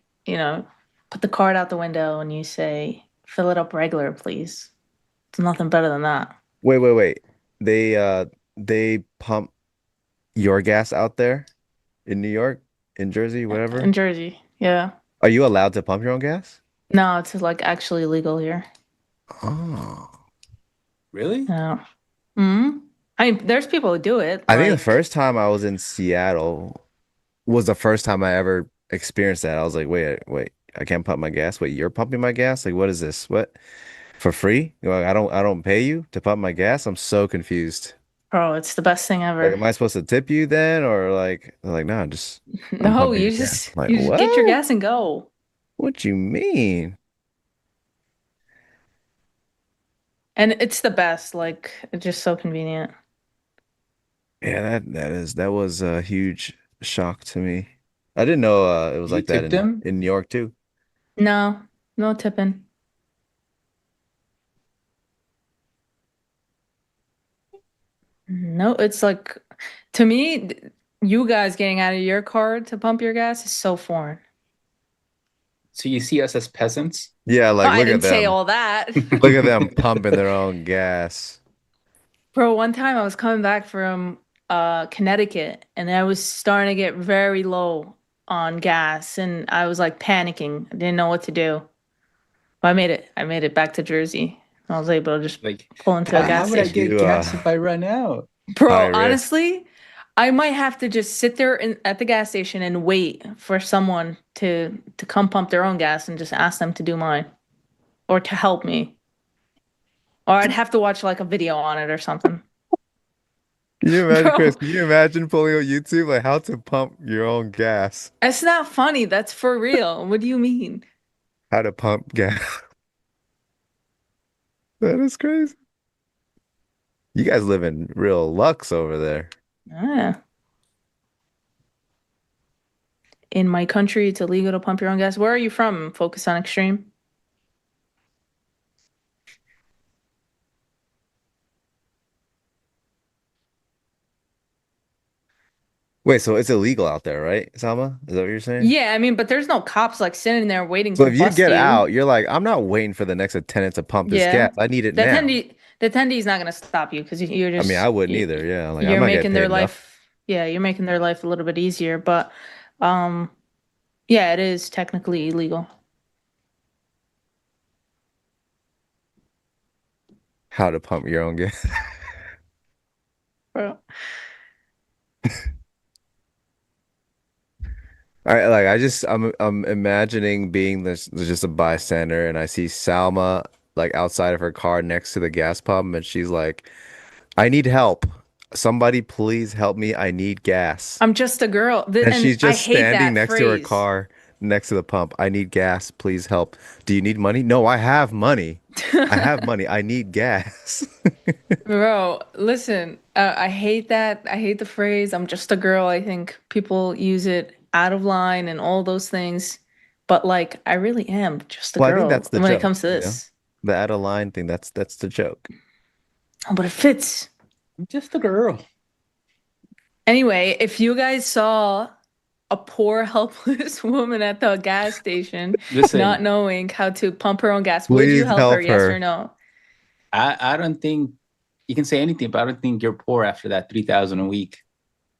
put the card out the window and you say, fill it up regular, please. It's nothing better than that. Wait. They pump your gas out there in New York, in Jersey, whatever. In Jersey, yeah. Are you allowed to pump your own gas? No, it's like actually legal here. Oh. Really? No. Hmm. I mean, there's people who do it. I think the Like, first time I was in Seattle was the first time I ever experienced that. I was like, wait, I can't pump my gas. Wait, you're pumping my gas? Like, what is this? What? For free? Like, I don't pay you to pump my gas? I'm so confused. bro, it's the best thing Like, ever. am I supposed to tip you then? Or like, they're like, no, I'm No, pumping you your gas. just I'm like, you just get your what? gas and go. What you mean? And it's the best. Like, it's just so convenient. Yeah, that was a huge shock to me. I didn't know it was You like that tipped him? in New York too. No, no tipping. No, it's like to me, you guys getting out of your car to pump your gas is so foreign. So you see us as peasants? Yeah, Oh, like I look at didn't say them. all that. Look at them pumping their own gas. Bro, one time I was coming back from Connecticut and I was starting to get very low on gas and I was like panicking. I didn't know what to do. But I made it back to Jersey. I was able to just Like, pull into a how gas would I station. get gas if I run out? High Bro, risk. honestly, I might have to just sit there at the gas station and wait for someone to come pump their own gas and just ask them to do mine or to help me. Or I'd have to watch like a video on it or something. Can you imagine, Chris? Bro, Can you imagine pulling on YouTube like how to pump your own gas? it's not funny. That's for real. What do you mean? How to pump gas? That is crazy. You guys live in real lux over there. Ah. In my country, it's illegal to pump your own gas. Where are you from? Focus on Extreme? Wait, so it's illegal out there, right, Salma? Is that what you're saying? Yeah, I mean, but there's no cops like sitting there waiting So to if you bust get you. out, you're like, I'm not waiting for the next attendant to pump this Yeah. gas. I need it The now. attendee's not gonna stop you because you're I mean, just I wouldn't either. Yeah, like I'm you're not getting making paid their enough. life, yeah, you're making their life a little bit easier, but um yeah, it is technically illegal. How to pump your own gas. Bro. I'm imagining being this just a bystander and I see Salma like outside of her car next to the gas pump and she's like, I need help. Somebody please help me. I need gas. I'm just a girl. And And she's I just hate standing that next to her phrase. car next to the pump. I need gas. Please help. Do you need money? No, I have money. I have money. I need gas. Bro, listen, I hate that. I hate the phrase, I'm just a girl. I think people use it out of line and all those things. But like, I really am just a Well, I think girl that's the when it joke, comes to this. The out of line thing, that's the joke. Oh, but it fits. I'm just a girl. Anyway, if you guys saw a poor, helpless woman at the gas station, Listen, not knowing how to pump her own gas, would you Please help her? help Yes her. or no? I don't think you can say anything, but I don't think you're poor after that 3,000 a week.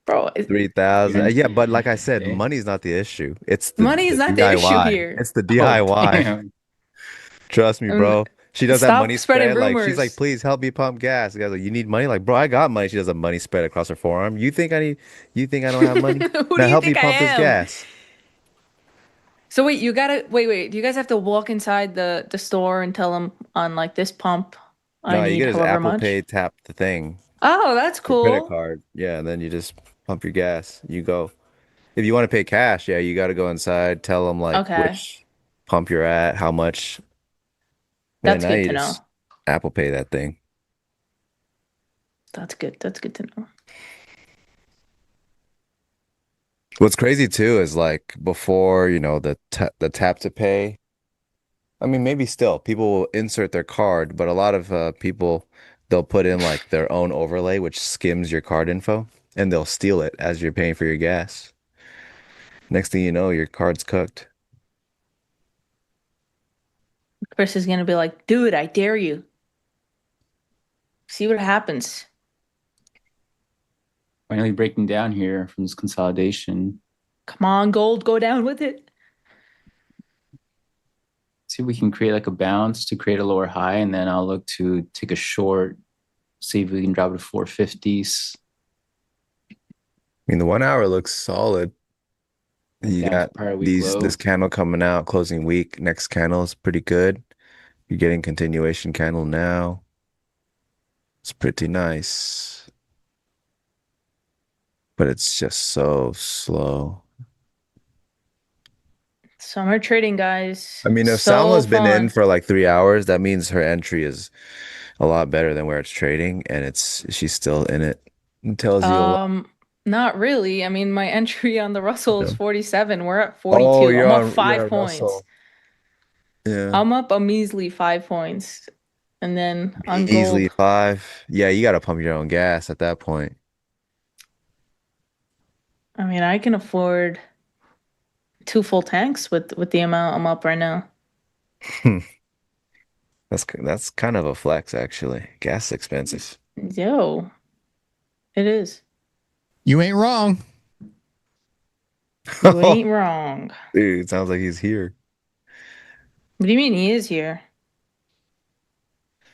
Bro, 3,000. Yeah, but like I said, Okay. money's not the issue. It's money is not the issue DIY. here. It's the Oh, DIY. damn. Trust me, bro. She does that Stop money spreading spread. Like she's like, rumors. please help me pump gas. The guy's like, you need money? Like, bro, I got money. She does a money spread across her forearm. You think I don't have money? Who do Now you help me think I pump this am? gas. So wait, wait. Do you guys have to walk inside the store and tell them on like this pump, I No, you need can just however Apple much? Pay tap the thing, Oh, that's your credit cool. card. Yeah, and then you just pump your gas. You go. If you want to pay cash, yeah, you got to go inside, tell them like Okay, which pump you're at, how much. And that's now good you to know. just Apple Pay that thing. That's good. That's good to know. What's crazy too is like before, the tap to pay. I mean, maybe still people will insert their card, but a lot of people they'll put in like their own overlay, which skims your card info, and they'll steal it as you're paying for your gas. Next thing you know, your card's cooked. Chris is gonna be like, "Do it, I dare you. See what happens." Finally breaking down here from this consolidation. Come on, gold, go down with it. See if we can create like a bounce to create a lower high, and then I'll look to take a short, see if we can drop it to 450s. I mean, the 1 hour looks solid. You Down to got prior week low. this candle coming out, closing week. Next candle is pretty good. You're getting continuation candle now. It's pretty nice. But it's just so slow. Summer trading, guys. I mean, if So Salma's been in fun. for like 3 hours, that means her entry is a lot better than where it's trading, and she's still in it. It tells you a lot. Not really. I mean, my entry on the Russell is Yeah. 47. We're at Oh, 42. I'm up you're 5 on points. Russell. Yeah. I'm up a measly 5 points. And then on Easily gold, 5. Yeah, you gotta pump your own gas at that point. I mean, I can afford 2 full tanks with the amount I'm up right now. That's kind of a flex, actually. Gas is expensive. Yo, it is. You ain't wrong. You ain't wrong. Dude, it sounds like he's here. What do you mean he is here?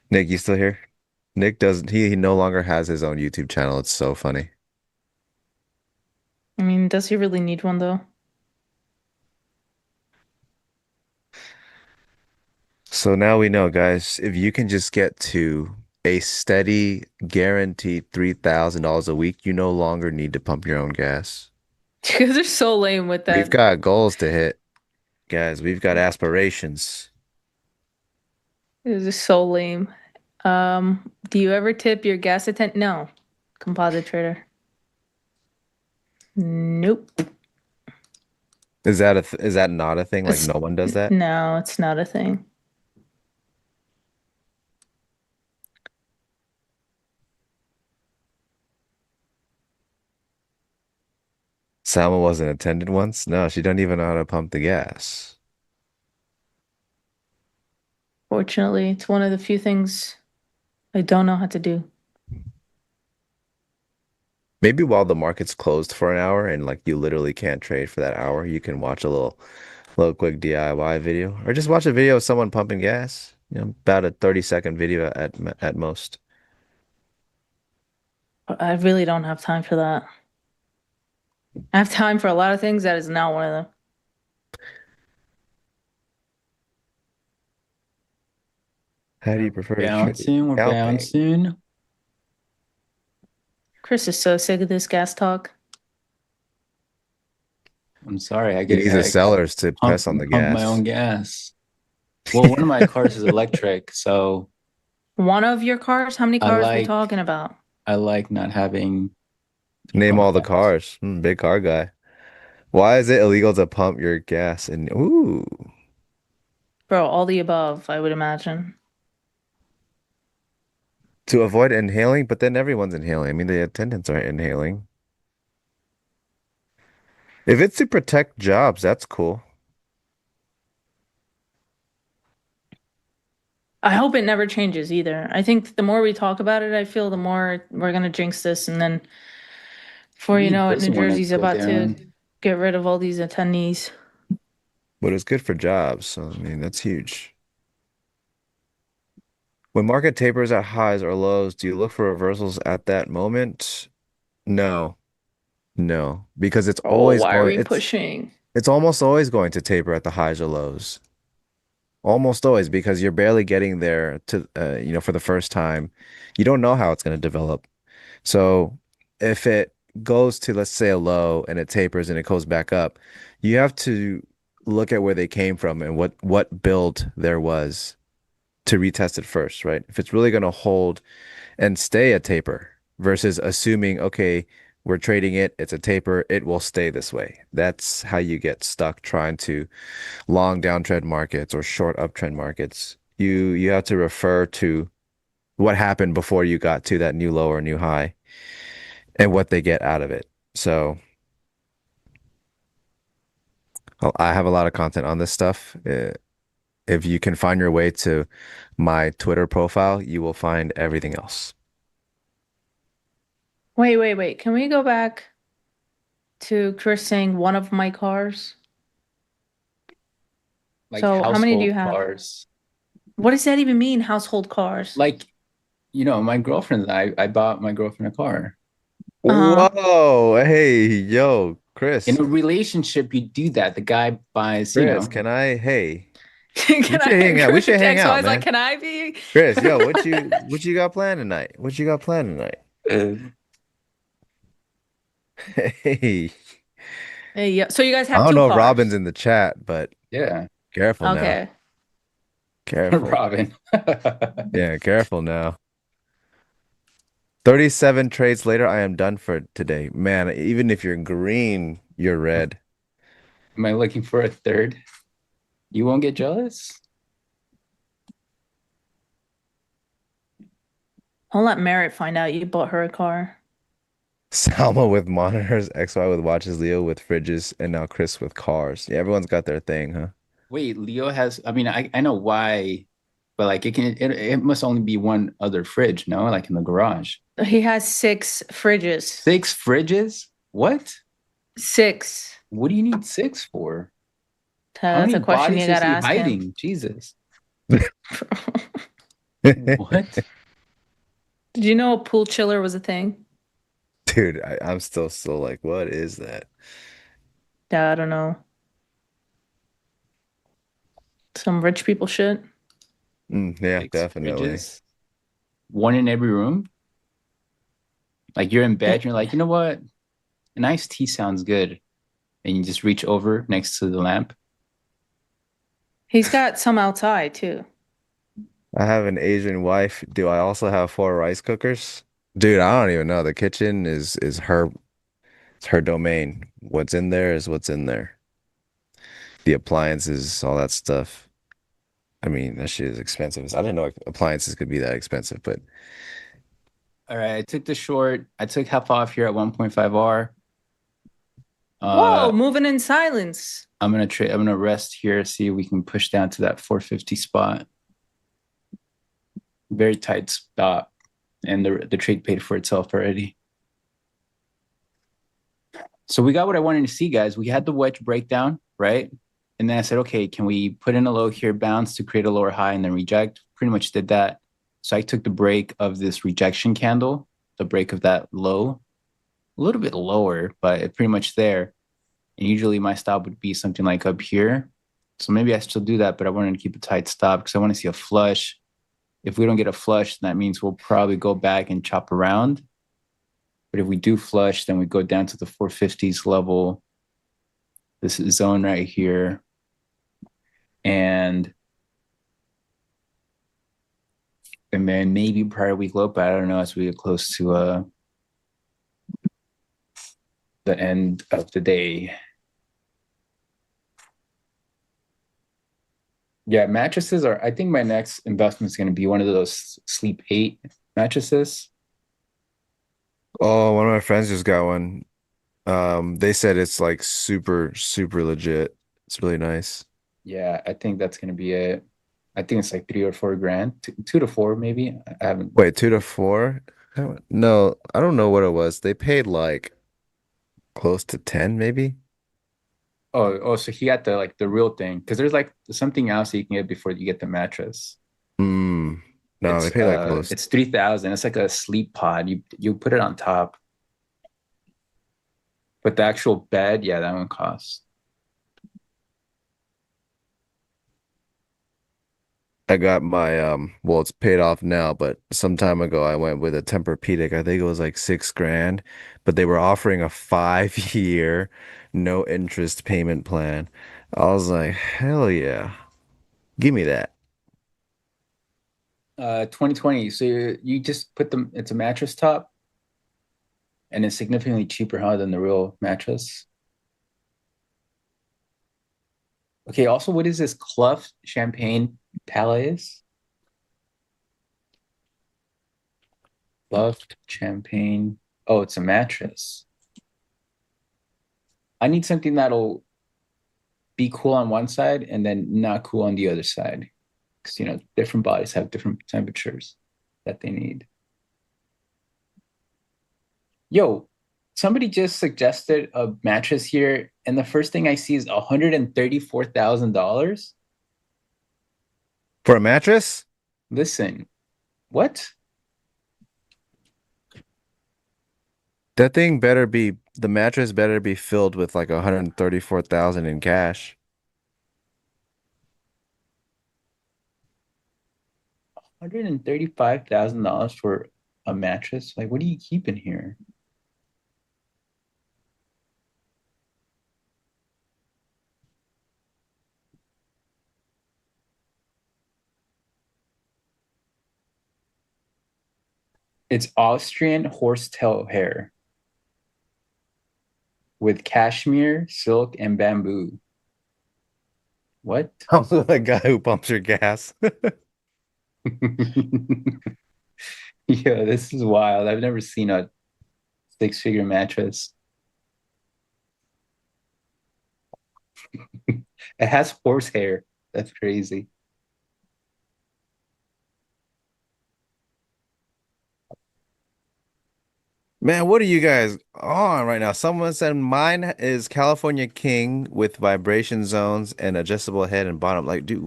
Nick, you still here? Nick doesn't, he no longer has his own YouTube channel. It's so funny. I mean, does he really need one though? So now we know, guys, if you can just get to a steady, guaranteed $3,000 a week, you no longer need to pump your own gas. You guys are so lame with We've that. got goals to hit, guys. We've got aspirations. This is so lame. Do you ever tip your gas attendant? No. Composite trader. Nope. Is that not a thing? Like It's no one does that? no, it's not a thing. Salma wasn't attended once? No, she doesn't even know how to pump the gas. Fortunately, it's one of the few things I don't know how to do. Maybe while the market's closed for an hour and like you literally can't trade for that hour, you can watch a little quick DIY video or just watch a video of someone pumping gas. About a 30-second video at most. But I really don't have time for that. I have time for a lot of things. That is not one of them. How do you prefer to trade? Bouncing, we're Scalping. bouncing. Chris is so sick of this gas talk. I'm sorry. He needs the sellers to press on the pump my gas. own gas. Well, one of my cars is electric, so One of your cars? How many I cars are we like talking about? I like not having to Name pump all the gas. cars. Big car guy. Why is it illegal to pump your gas? And ooh, Bro, all the above, I would imagine. to avoid inhaling, but then everyone's inhaling. I mean, the attendants aren't inhaling. If it's to protect jobs, that's cool. I hope it never changes either. I think the more we talk about it, I feel the more we're gonna jinx this, and then before you Maybe it know it, New doesn't want to Jersey's go about to down. get rid of all these attendees. But it's good for jobs. So, I mean, that's huge. When market tapers at highs or lows, do you look for reversals at that moment? No, no, because it's Oh, always why are going, we pushing? it's almost always going to taper at the highs or lows. Almost always, because you're barely getting there to, for the first time. You don't know how it's going to develop. So if it goes to, let's say, a low and it tapers and it goes back up, you have to look at where they came from and what build there was to retest it first, right? If it's really going to hold and stay a taper versus assuming, okay, we're trading it, it's a taper, it will stay this way. That's how you get stuck trying to long downtrend markets or short uptrend markets. You have to refer to what happened before you got to that new low or new high and what they get out of it. So I have a lot of content on this stuff. If you can find your way to my Twitter profile, you will find everything else. Wait. Can we go back to Chris saying one of my cars? Like So how many do you household have? cars. What does that even mean, household cars? Like, my girlfriend and I bought my girlfriend a car. Uh-huh. Whoa, hey, yo, In Chris, a relationship, you do that. The guy buys, Chris, can I, hey, Can we should I hang out. We should hang out, XY is like, man. can I be? Chris, yo, what you got planned tonight? What you got planned tonight? uh, Hey, Hey, yeah. So you guys I have don't two know if Robin's cars. in the chat, but yeah, careful now. Okay. Careful. Robin. Yeah, careful now. 37 trades later, I am done for today. Man, even if you're green, you're red. Am I looking for a third? You won't get jealous? I'll let Merritt find out you bought her a car. Salma with monitors, XY with watches, Leo with fridges, and now Chris with cars. Yeah, everyone's got their thing, huh? Wait, Leo has, I mean, I know why, but like it must only be one other fridge, no? Like in the garage. He has 6 fridges. 6 fridges? What? 6. What do you need 6 for? How That's many a question bodies you is gotta he ask hiding? him. Jesus. What? Did you know a pool chiller was a thing? Dude, I'm still so like, what is that? Yeah, I don't know. Some rich people shit. Yeah, 6 definitely. fridges? One in every room? Like you're in bed, you're like, you know what? A nice tea sounds good. And you just reach over next to the lamp. He's got some outside too. I have an Asian wife. Do I also have 4 rice cookers? Dude, I don't even know. The kitchen is her, it's her domain. What's in there is what's in there. The appliances, all that stuff. I mean, that shit is expensive. I didn't know appliances could be that expensive, but All right, I took the short. I took half off here at 1.5R. Whoa, moving in silence. I'm gonna rest here, see if we can push down to that 450 spot. Very tight spot, and the trade paid for itself already. So we got what I wanted to see, guys. We had the wedge breakdown, right? And then I said, okay, can we put in a low here, bounce to create a lower high, and then reject? Pretty much did that. So I took the break of this rejection candle, the break of that low, a little bit lower, but it's pretty much there. And usually my stop would be something like up here. So maybe I still do that, but I wanted to keep a tight stop because I want to see a flush. If we don't get a flush, that means we'll probably go back and chop around. But if we do flush, then we go down to the 450s level, this zone right here. And then maybe prior week low, but I don't know, as we get close to the end of the day. Yeah, mattresses are, I think my next investment is going to be one of those Sleep 8 mattresses. Oh, one of my friends just got one. They said it's like super, super legit. It's really nice. Yeah, I think that's going to be it. I think it's like 3 or 4 grand, 2 to 4 maybe. I haven't. Wait, 2 to 4? No, I don't know what it was. They paid like close to 10, maybe. Oh, so he got the real thing, because there's like something else that you can get before you get the mattress. No, they paid like close. It's 3,000. It's like a sleep pod. You put it on top, but the actual bed, yeah, that one costs. I got my well, it's paid off now, but some time ago I went with a Tempur-Pedic. I think it was like 6 grand, but they were offering a 5 year no interest payment plan. I was like, hell yeah. Give me that. 2020. So you just put them. It's a mattress top, and it's significantly cheaper, huh, than the real mattress. Okay. Also, what is this Clough Champagne Palais? Clough Champagne. Oh, it's a mattress. I need something that'll be cool on one side and then not cool on the other side, because different bodies have different temperatures that they need. Yo, somebody just suggested a mattress here, and the first thing I see is $134,000. For a mattress? Listen, what? That thing better be, the mattress better be filled with like 134,000 in cash. $135,000 for a mattress? Like, what do you keep in here? It's Austrian horsetail hair with cashmere, silk, and bamboo. What? I'm the guy who pumps your gas. Yeah, this is wild. I've never seen a 6-figure mattress. It has horsehair. That's crazy. Man, what are you guys on right now? Someone said mine is California King with vibration zones and adjustable head and bottom. Like, dude,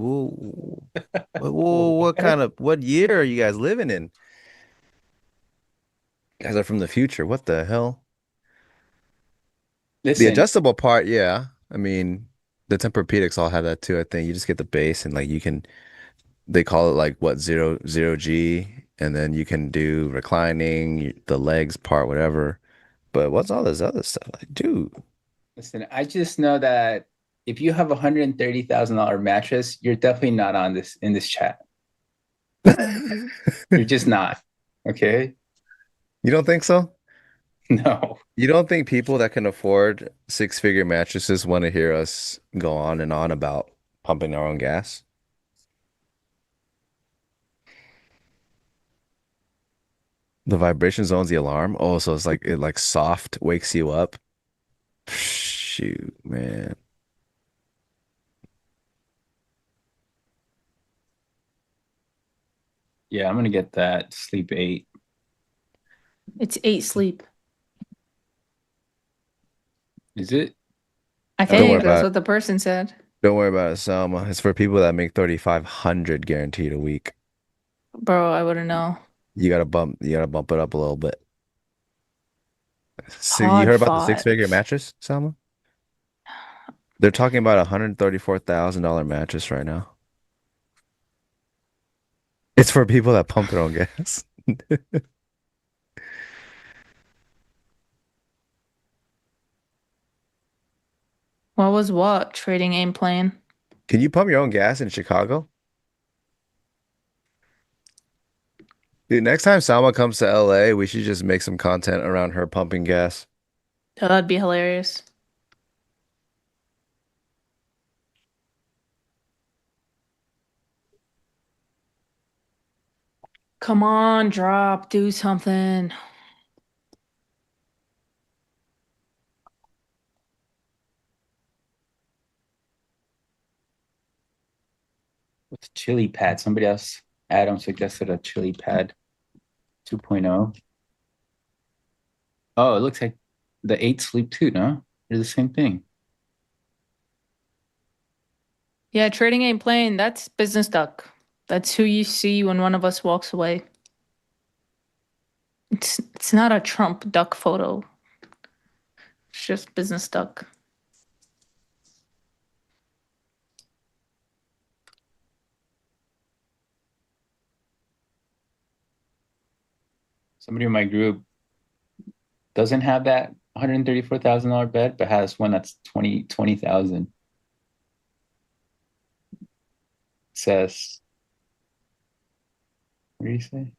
what kind of, what year are you guys living in? You guys are from the future. What the hell? The Listen, adjustable part, yeah. I mean, the Tempur-Pedics all have that too, I think. You just get the base and like you can, they call it like what, zero G, and then you can do reclining, the legs part, whatever. But what's all this other stuff? Like, dude. listen, I just know that if you have $130,000 mattress, you're definitely not on this in this chat. You're just not. Okay? You don't think so? No. You don't think people that can afford 6 figure mattresses want to hear us go on and on about pumping our own gas? The vibration zone's the alarm. Oh, so it's like it like soft wakes you up. Shoot, man. Yeah, I'm gonna get that Sleep 8. It's 8 sleep. Is it? I Don't worry think that's about it. what the person said. Don't worry about it, Salma. It's for people that make 3,500 guaranteed a week. Bro, I wouldn't know. You gotta bump it up a little bit. So you Hard heard about the fought. 6 figure mattress, Salma? They're talking about $134,000 mattress right now. It's for people that pump their own gas. What was what? Trading aim plane? Can you pump your own gas in Chicago? Dude, next time Salma comes to LA, we should just make some content around her pumping gas. Oh, that'd be hilarious. Come on, drop, do something. With chili pad. Somebody else, Adam, suggested a chili pad 2.0. Oh, it looks like the 8 sleep too, no? They're the same thing. Yeah, trading aim plane, that's business duck. That's who you see when one of us walks away. It's not a Trump duck photo. It's just business duck. Somebody in my group doesn't have that $134,000 bet, but has one that's 20,000. Says, what do you say?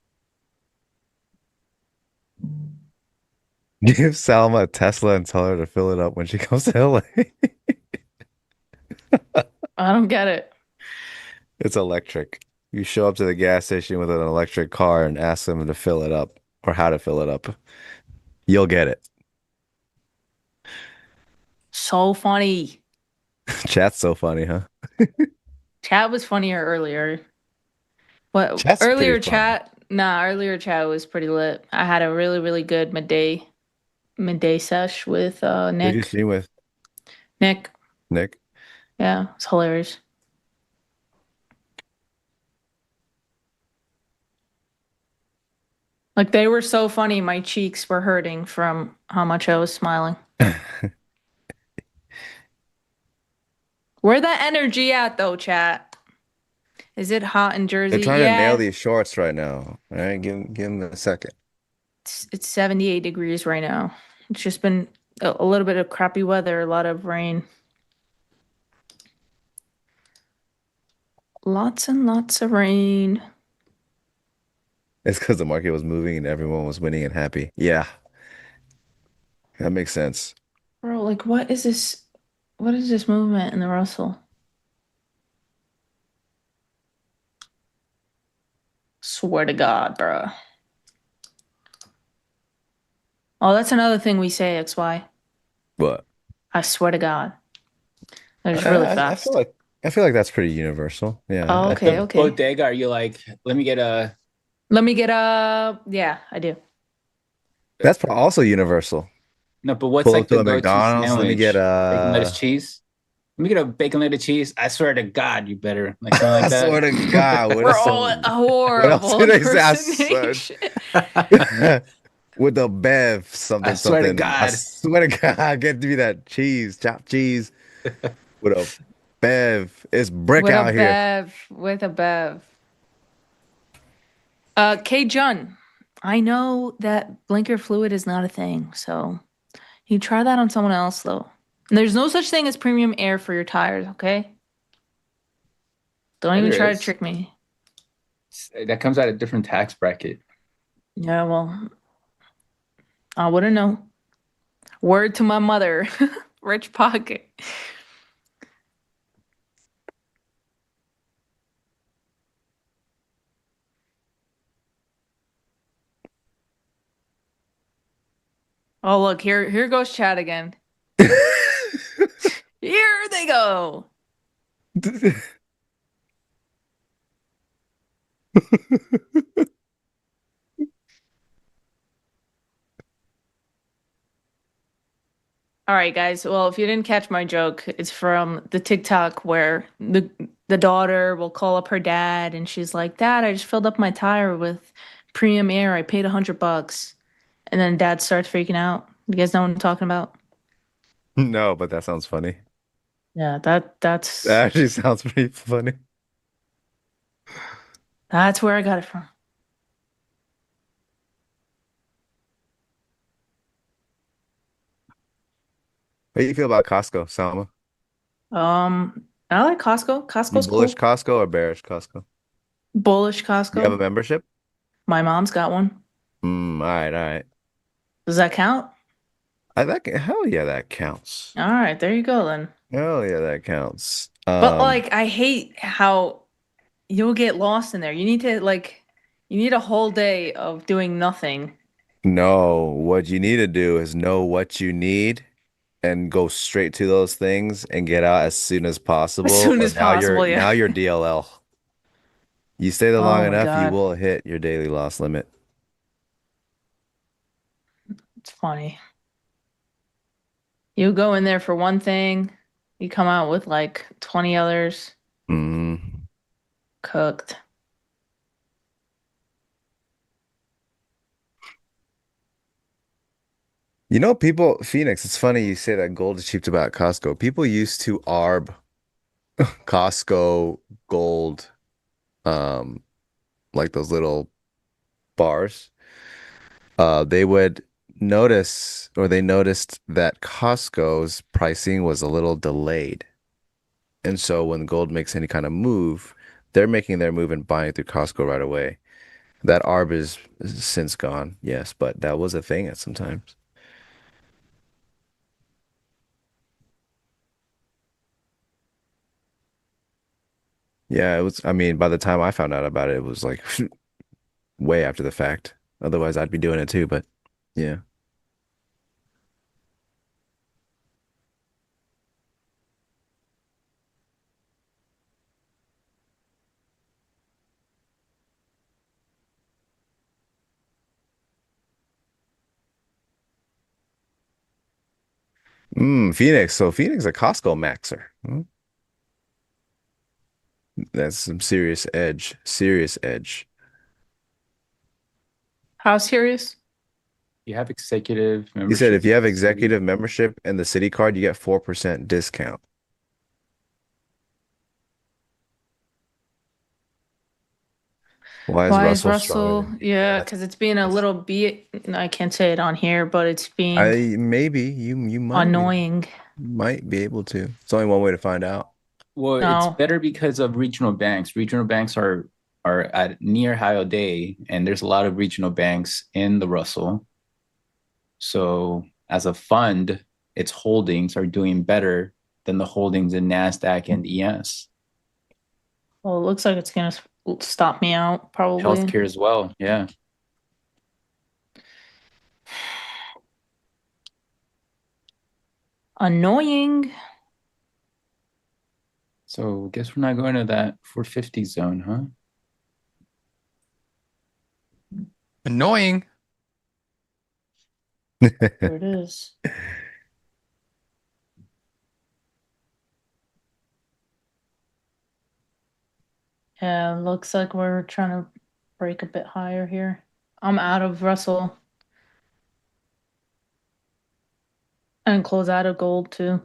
Give Salma a Tesla and tell her to fill it up when she comes to LA. I don't get it. It's electric. You show up to the gas station with an electric car and ask them to fill it up or how to fill it up. You'll get it. So funny. Chat's so funny, huh? Chat was funnier earlier. What Chat's pretty earlier fun. chat? Nah, earlier chat was pretty lit. I had a really, really good midday sesh with Who'd you Nick. stream with? Nick. Nick? Yeah, it's hilarious. Like they were so funny, my cheeks were hurting from how much I was smiling. Where the energy at though, chat? Is it hot in Jersey? They're trying to Yeah. nail these shorts right now. All right, give them a second. It's 78 degrees right now. It's just been a little bit of crappy weather, a lot of rain. Lots and lots of rain. It's because the market was moving and everyone was winning and happy. Yeah, that makes sense. Bro, like what is this? What is this movement in the Russell? Swear to God, bro. Oh, that's another thing we say, XY. But I swear to God. That is really I fast. feel like that's pretty universal. Yeah. Oh, okay, The okay. bodega, are you like, let me get a... Let me get a... Yeah, I do. That's also universal. No, but what's Pull like up to the a go-to McDonald's. Let me sandwich? get Bacon, lettuce, a. cheese? Let me get a bacon, lettuce, cheese. I swear to God, you better. Like something like I swear to God, that. what We're is all a what else horrible did they say? I swear. impersonation. With the Bev I something swear to something. I God. swear to God, get me that cheese, chopped cheese with a Bev. It's brick With a out here. bev. With a bev. K. Jun, I know that blinker fluid is not a thing, so you try that on someone else though. And there's no such thing as premium air for your tires, okay? Don't Yeah, even there try to is. trick me. That comes out a different tax bracket. Yeah, well, I wouldn't know. Word to my mother. Rich pocket. Oh, look, here goes Chad again. Here they go. All right, guys. Well, if you didn't catch my joke, it's from the TikTok where the daughter will call up her dad and she's like, "Dad, I just filled up my tire with premium air. I paid $100." And then dad starts freaking out. You guys know what I'm talking about? No, but that sounds funny. Yeah, That actually sounds pretty funny. that's where I got it from. How do you feel about Costco, Salma? I like Costco. You Costco's bullish cool. Costco or bearish Costco? Bullish You have a Costco. membership? My mom's got one. All right, all right. Does that count? Hell yeah, that counts. All right, there you go then. Hell yeah, that counts. But like, I hate how you'll get lost in there. You need a whole day of doing nothing No, what you need to do is know what you need and go straight to those things and get out as soon as as possible, soon or as possible. Yeah. now you're DLL. You stay there long Oh my enough, you God, will hit your daily loss limit. it's funny. You go in there for one thing, you come out with like 20 others Mm. cooked. You know, Phoenix, it's funny you say that gold is cheap to buy at Costco. People used to arb Costco gold, um, like those little bars. They would notice, or they noticed that Costco's pricing was a little delayed. And so when gold makes any kind of move, they're making their move and buying through Costco right away. That arb is since gone, yes, but that was a thing at some times. Yeah, it was, I mean, by the time I found out about it, it was like way after the fact. Otherwise, I'd be doing it too, but yeah. Phoenix. So Phoenix a Costco maxer. That's some serious edge. Serious edge. How serious? You have executive He said membership if you with have the city. executive membership and the city card, you get 4% discount. Why is Why is Russell stronger Russell? than me? Yeah, Yeah, that's because it's being a that's little bit, I can't say it on here, but it's being I maybe you annoying. might be able to. It's only one way to find out. Well, it's No. better because of regional banks. Regional banks are at near high day, and there's a lot of regional banks in the Russell. So as a fund, its holdings are doing better than the holdings in NASDAQ and ES. Well, it looks like it's gonna stop me out, probably. Healthcare as well. Yeah. Annoying. So I guess we're not going to that 450 zone, huh? Annoying. There it is. Yeah, looks like we're trying to break a bit higher here. I'm out of Russell and close out of gold too.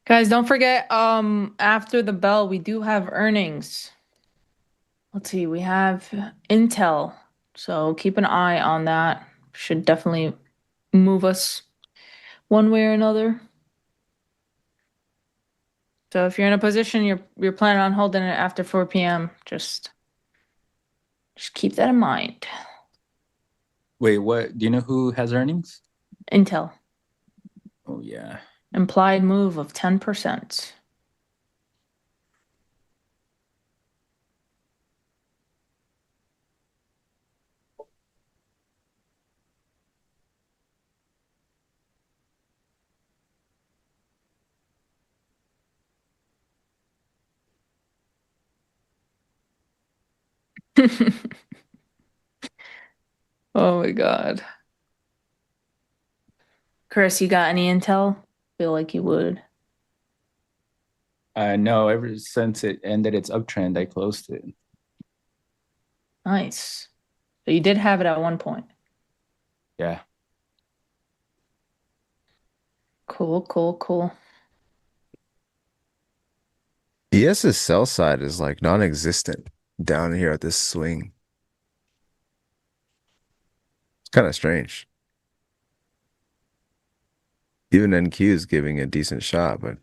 Guys, don't forget, after the bell, we do have earnings. Let's see, we have Intel. So keep an eye on that. Should definitely move us one way or another. So if you're in a position you're planning on holding it after 4 p.m., just keep that in mind. Wait, what? Do you know who has earnings? Intel, Oh, yeah. implied move of 10%. Oh my God. Chris, you got any intel? Feel like you would. No, ever since it ended its uptrend, I closed it. Nice. So you did have it at one point. Yeah. Cool, cool, cool. ES's sell side is like non-existent down here at this swing. It's kind of strange. Even NQ is giving a decent shot, but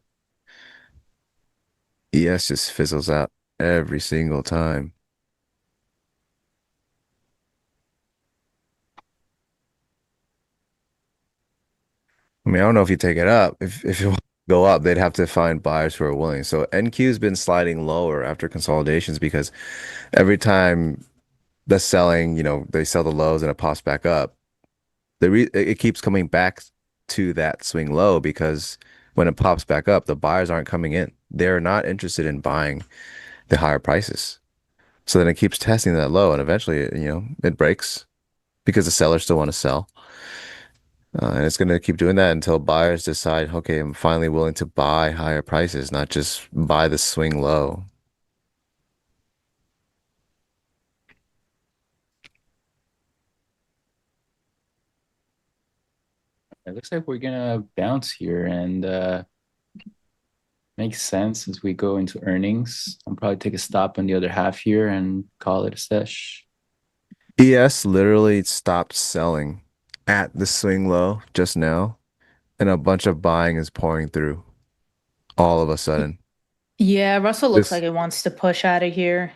ES just fizzles out every single time. I mean, I don't know if you take it up. If it go up, they'd have to find buyers who are willing. So NQ's been sliding lower after consolidations because every time the selling, they sell the lows and it pops back up. It keeps coming back to that swing low because when it pops back up, the buyers aren't coming in. They're not interested in buying the higher prices. So then it keeps testing that low, and eventually, it breaks because the sellers still want to sell. And it's going to keep doing that until buyers decide, okay, I'm finally willing to buy higher prices, not just buy the swing low. It looks like we're gonna bounce here, and makes sense as we go into earnings. I'll probably take a stop on the other half here and call it a sesh. ES literally stopped selling at the swing low just now, and a bunch of buying is pouring through all of a sudden. Yeah, Russell looks This like it wants to push out of here.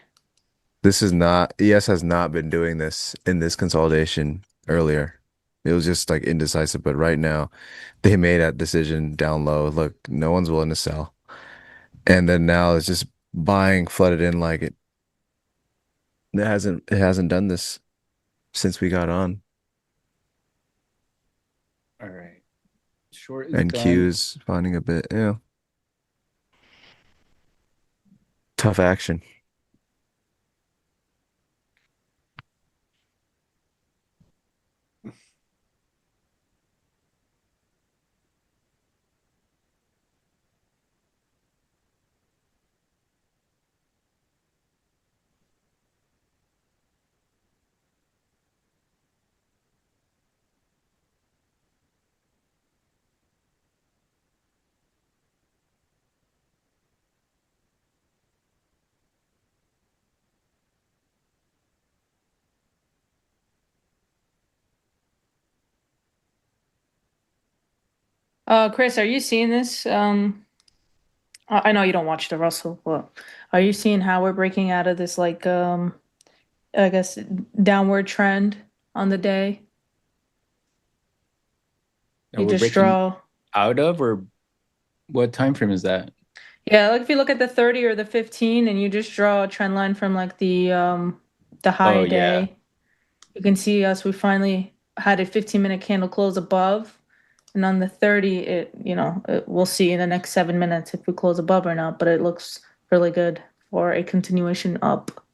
this is not ES has not been doing this in this consolidation earlier. It was just like indecisive, but right now they made that decision down low. Look, no one's willing to sell. And then now it's just buying flooded in like it hasn't done this since we got on. All right. Short is And done. Q's finding a bit, tough action. Chris, are you seeing this? I know you don't watch the Russell, but are you seeing how we're breaking out of this like I guess downward trend on the day? Now You we're just breaking draw. out of, or what time frame is that? Yeah, like if you look at the 30 or the 15 and you just draw a trend line from like the high Oh yeah. day, you can see we finally had a 15-minute candle close above. And on the 30, we'll see in the next 7 minutes if we close above or not, but it looks really good for a continuation up.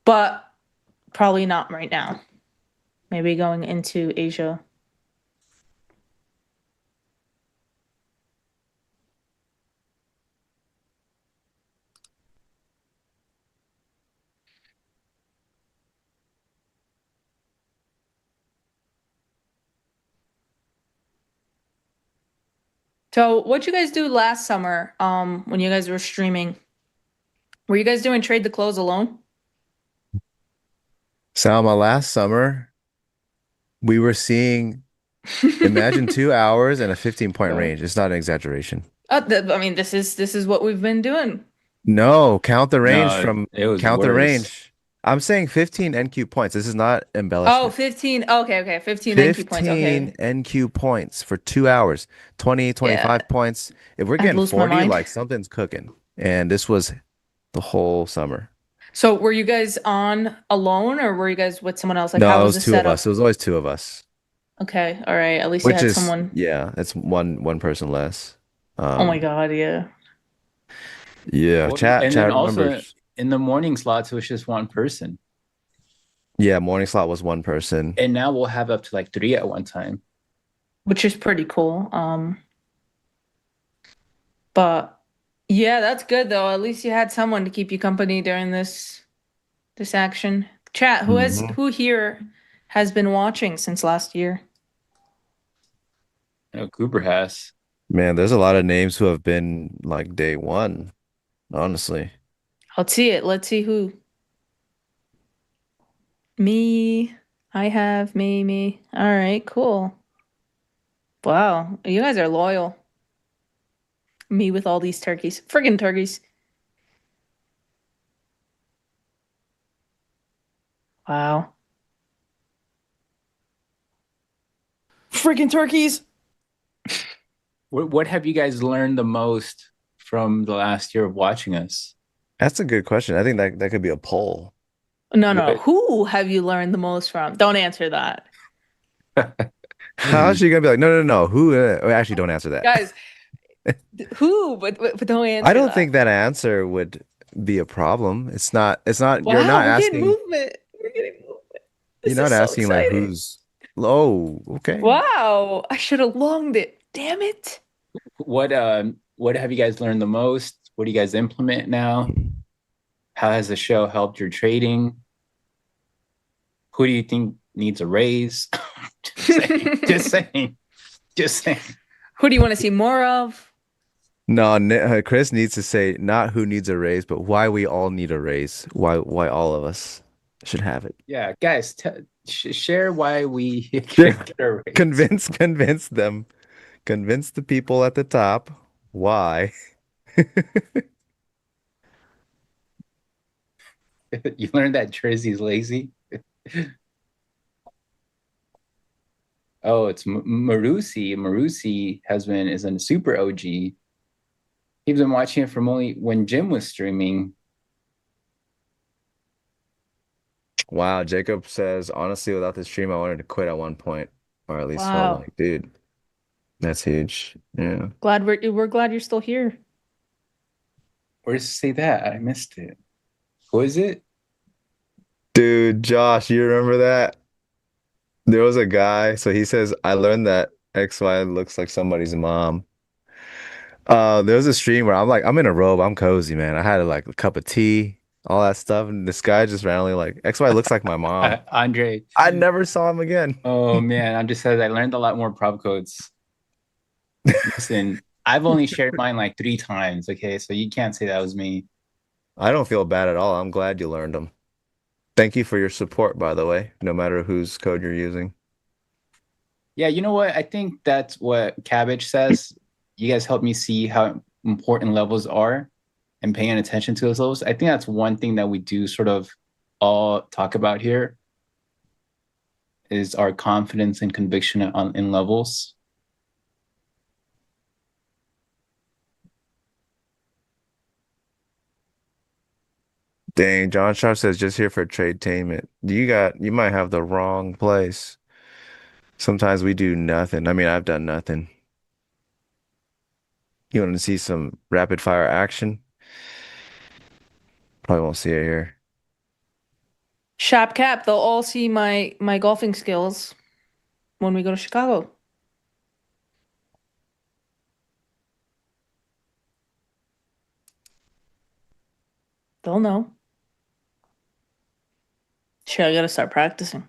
But probably not right now. Maybe going into Asia. So what'd you guys do last summer, when you guys were streaming? Were you guys doing trade the close alone? Salma, last summer we were seeing imagine 2 hours and a 15-point range. It's not an exaggeration. I mean, this is what we've been doing. No, count the range No, from it was count the worse. range. I'm saying 15 NQ points. This is not Oh, embellishment. 15. Okay. 15 NQ points. 15 Okay. NQ points for 2 hours. 20, 25 points. If we're I'd getting lose my 40, mind. like something's cooking. And this was the whole summer. So were you guys on alone or were you guys with someone else? Like, No, how it was was the two of setup? us. It was always two of us. Okay, all right. At least you Which had is someone. yeah, it's one person less. Oh my God, yeah. Yeah, Well, chat and then also remembers. in the morning slots, it was just one person. Yeah, morning slot was one person. And now we'll have up to like 3 at one time. Which is pretty cool. But yeah, that's good though. At least you had someone to keep you company during this action. Chat, Mhm. who here has been watching since last year? I know Cooper has. Man, there's a lot of names who have been like day one, honestly. Let's see it. Let's see who. Me. I have me. All right, cool. Wow, you guys are loyal. Me with all these turkeys. Friggin' turkeys. Wow. Friggin' turkeys. What have you guys learned the most from the last year of watching us? That's a good question. I think that could be a poll. No. What Who have you learned the most from? Don't answer that. How's she gonna be like, no. Who? Actually, don't answer that. Guys, who? But don't I answer don't that. think that answer would be a problem. It's not, you're Wow, not we're getting asking, movement. We're getting movement. you're This not is so asking like exciting. who's, oh, okay. Wow, I should have longed it. Damn it. what have you guys learned the most? What do you guys implement now? How has the show helped your trading? Who do you think needs a raise? Just saying. Just saying. Who do you want to see more of? No, Chris needs to say not who needs a raise, but why we all need a raise. Why all of us should have it. Yeah, guys, share why we Yeah. get a raise. Convince them. Convince the people at the top why. You learned that Jersey's lazy. Oh, it's Marusi. Marusi is a super OG. He's been watching it from only when Jim was streaming. Wow, Jacob says, honestly, without this stream, I wanted to quit at one point, or at least felt Wow. like, dude, that's huge. Yeah. Glad we're glad you're still here. Where does it say that? I missed it. Who is it? Dude, Josh, you remember that? There was a guy, so he says, I learned that XY looks like somebody's mom. There was a stream where I'm like, I'm in a robe, I'm cozy, man. I had like a cup of tea, all that stuff, and this guy just randomly like, XY looks like my mom. Andre. I never saw him again. Oh man, I just said I learned a lot more prop codes. Listen, I've only shared mine like 3 times. Okay, so you can't say that was me. I don't feel bad at all. I'm glad you learned them. Thank you for your support, by the way, no matter whose code you're using. Yeah, you know what? I think that's what Cabbage says. You guys helped me see how important levels are and paying attention to those levels. I think that's one thing that we do sort of all talk about here is our confidence and conviction in levels. Dang, John Sharp says just here for tradetainment. You might have the wrong place. Sometimes we do nothing. I mean, I've done nothing. You want to see some rapid fire action? Probably won't see it here. Shop Cap, they'll all see my golfing skills when we go to Chicago. They'll know. Shit, I gotta start practicing.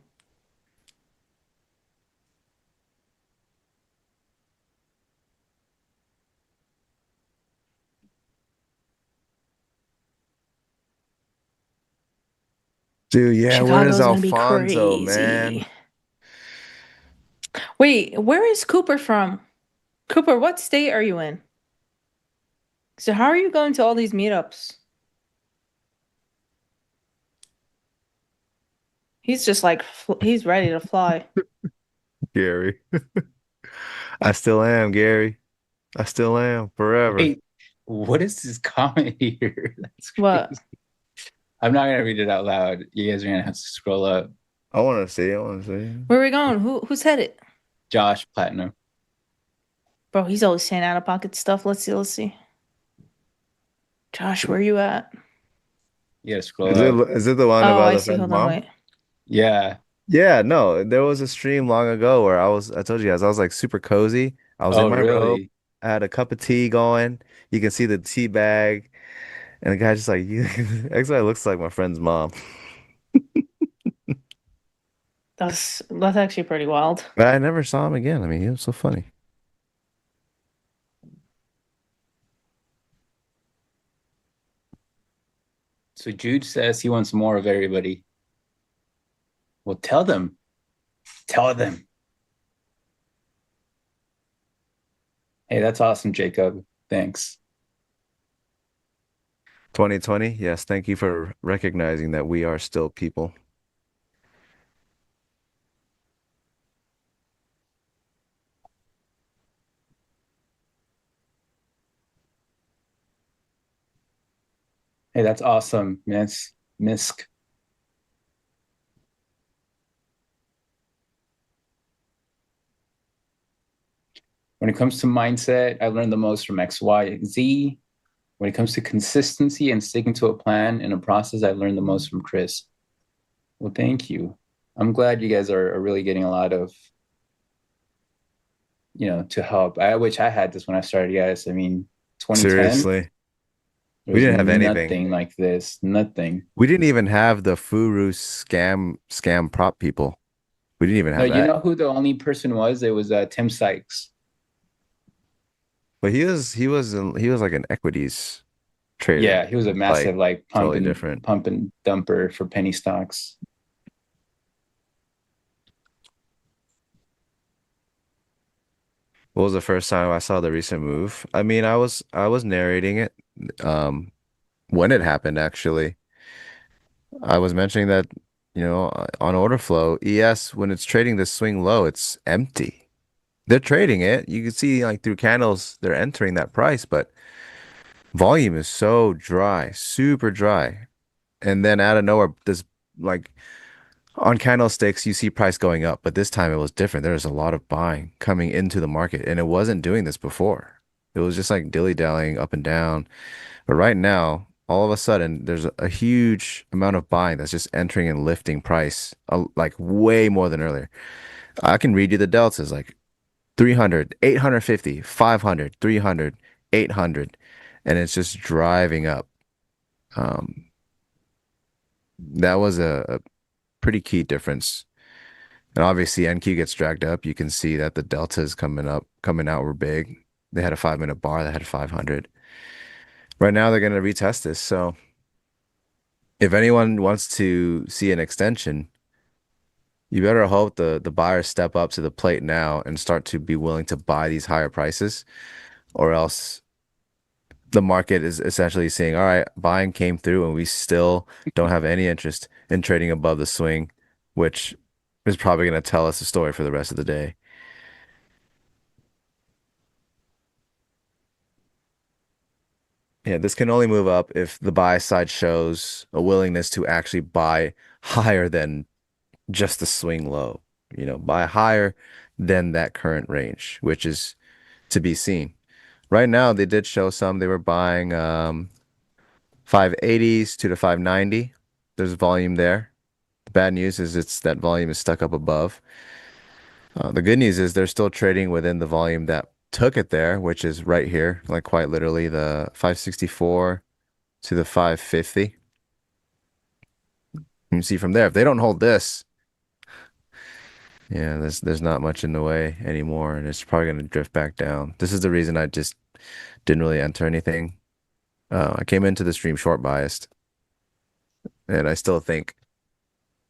Dude, yeah, where is Chicago's gonna be Alfonso, crazy. man? Wait, where is Cooper from? Cooper, what state are you in? So how are you going to all these meetups? He's just like, he's ready to fly. Gary. I still am, Gary. I still am forever. Wait, what is this comment here? That's crazy. What? I'm not gonna read it out loud. You guys are gonna have to scroll up. I want to see. I want to see. Where are we going? Who said it? Josh Platinum. Bro, he's always saying out of pocket stuff. Let's see. Josh, where you at? You gotta scroll up. Is it the one Oh, about I the see. friend's Hold on, mom? wait. Yeah. Yeah, no, there was a stream long ago where I told you guys, I was like super cozy. I was in Oh, my robe. really? I had a cup of tea going. You can see the tea bag. And the guy's just like, you actually looks like my friend's mom. That's actually pretty wild. But I never saw him again. I mean, he was so funny. So Jude says he wants more of everybody. Well, tell them. Tell them. Hey, that's awesome, Jacob. Thanks. 2020. Yes, thank you for recognizing that we are still people. Hey, that's awesome, Misk. When it comes to mindset, I learned the most from X, Y, Z. When it comes to consistency and sticking to a plan and a process, I learned the most from Chris. Well, thank you. I'm glad you guys are really getting a lot of, to help. I wish I had this when I started, guys. I mean, 2010, Seriously. there We was didn't have anything. nothing like this. Nothing. We didn't even have the Furu scam prop people. We didn't even No, have you that. know who the only person was? It was Tim Sykes. But he was like an equities trader. Yeah, he was a Like massive like totally different. pump and dumper for penny stocks. What was the first time I saw the recent move? I mean, I was narrating it when it happened actually. I was mentioning that, on order flow, ES when it's trading this swing low, it's empty. They're trading it. You can see like through candles, they're entering that price, but volume is so dry, super dry. And then out of nowhere, this like on candlesticks, you see price going up, but this time it was different. There was a lot of buying coming into the market, and it wasn't doing this before. It was just like dilly-dallying up and down. But right now, all of a sudden, there's a huge amount of buying that's just entering and lifting price, like way more than earlier. I can read you the deltas like 300, 850, 500, 300, 800, and it's just driving up. Um, that was a pretty key difference. And obviously NQ gets dragged up. You can see that the deltas coming out were big. They had a 5 minute bar that had 500. Right now they're going to retest this. So if anyone wants to see an extension, you better hope the buyers step up to the plate now and start to be willing to buy these higher prices, or else the market is essentially saying, all right, buying came through and we still don't have any interest in trading above the swing, which is probably going to tell us the story for the rest of the day. Yeah, this can only move up if the buy side shows a willingness to actually buy higher than just the swing low, buy higher than that current range, which is to be seen. Right now, they did show some. They were buying 580s to the 590. There's volume there. The bad news is it's that volume is stuck up above. The good news is they're still trading within the volume that took it there, which is right here, like quite literally the 564 to the 550. You can see from there, if they don't hold this, yeah, there's not much in the way anymore, and it's probably going to drift back down. This is the reason I just didn't really enter anything. I came into the stream short biased, and I still think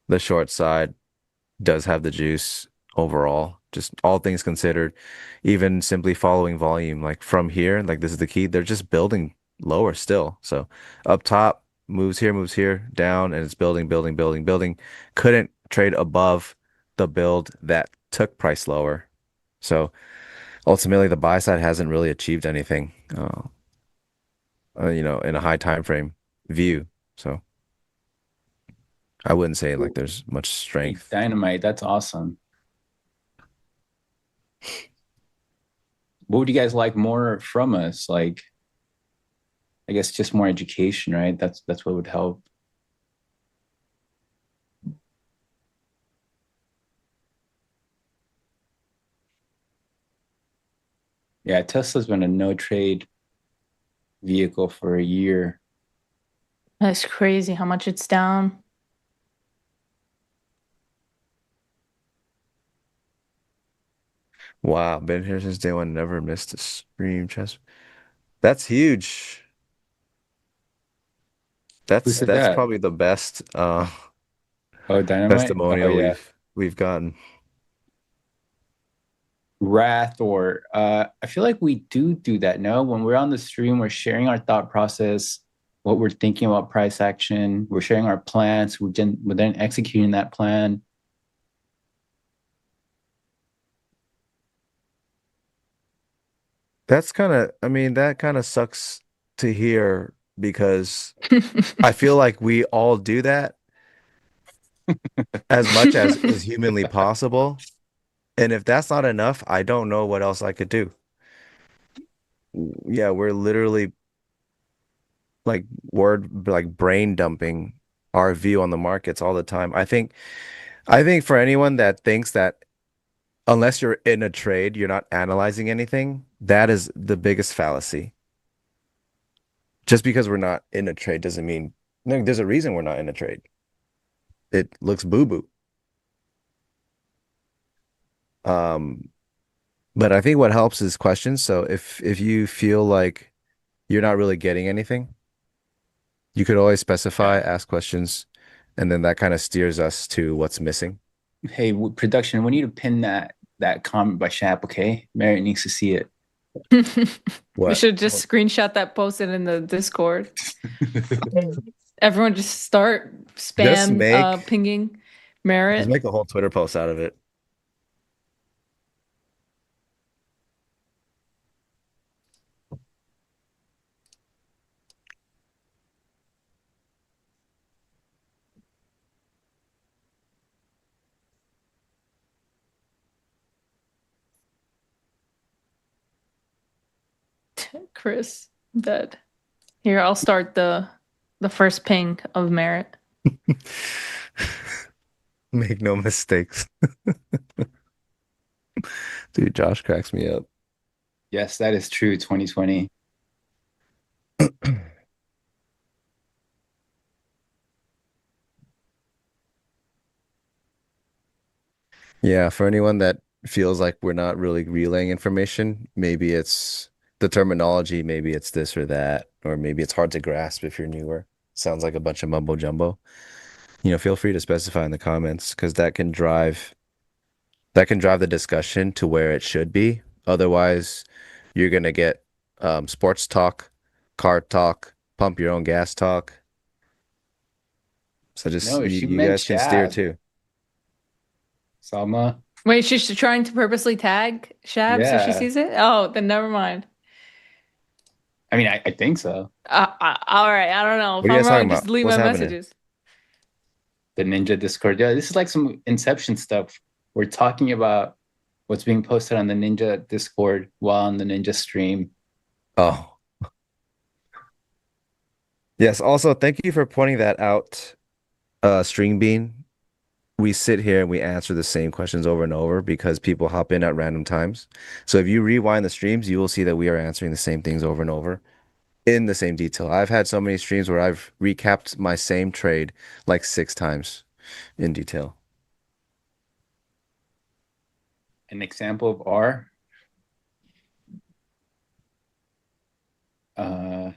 the short side does have the juice overall, just all things considered. Even simply following volume, like from here, like this is the key, they're just building lower still. So up top, moves here, down, and it's building, building, building, building. Couldn't trade above the build that took price lower. So ultimately, the buy side hasn't really achieved anything, in a high time frame view. So I wouldn't say like there's much Hey, strength. Dynamite, that's awesome. What would you guys like more from us? Like, I guess just more education, right? That's what would help. Yeah, Tesla's been a no trade vehicle for a year. That's crazy how much it's down. Wow, been here since day one, never missed a stream chess. That's huge. Who That's said that's that? probably the best Oh, Dynamite? Oh, testimonial yeah. we've gotten. Wrath or I feel like we do that. No, when we're on the stream, we're sharing our thought process, what we're thinking about price action. We're sharing our plans. We're then executing that plan. That's kind of, I mean, that kind of sucks to hear because I feel like we all do that as much as is humanly possible. And if that's not enough, I don't know what else I could do. Yeah, we're literally like brain dumping our view on the markets all the time. I think for anyone that thinks that unless you're in a trade, you're not analyzing anything, that is the biggest fallacy. Just because we're not in a trade doesn't mean no, there's a reason we're not in a trade. It looks boo-boo. Um, but I think what helps is questions. So if you feel like you're not really getting anything, you could always specify, Yeah. ask questions, and then that kind of steers us to what's missing. Hey, production, we need to pin that comment by Shap, okay? Merritt needs to see it. We What? should just screenshot that, post it in the Discord. Everyone just start Just spam make pinging just Merit. make a whole Twitter post out of it. Chris, dead. Here, I'll start the first ping of Merit. Make no mistakes. Dude, Josh cracks me up. Yes, that is true. 2020. Yeah, for anyone that feels like we're not really relaying information, maybe it's the terminology, maybe it's this or that, or maybe it's hard to grasp if you're newer. Sounds like a bunch of mumbo jumbo. Feel free to specify in the comments because that can drive the discussion to where it should be. Otherwise, you're gonna get sports talk, car talk, pump your own gas talk. So just No, you, she you meant guys can steer Shab. too. Salma. Wait, she's trying to purposely tag Shab so she Yeah. sees it? Oh, then never mind. I mean, I think so. All right, I don't know. If What are you I'm guys talking wrong, just about? delete What's my happening? messages. The Ninja Discord. Yeah, this is like some Inception stuff. We're talking about what's being posted on the Ninja Discord while on the Ninja stream. Oh, yes. Also, thank you for pointing that out, String Bean. We sit here and we answer the same questions over and over because people hop in at random times. So if you rewind the streams, you will see that we are answering the same things over and over in the same detail. I've had so many streams where I've recapped my same trade like 6 times in detail. An example of R. Have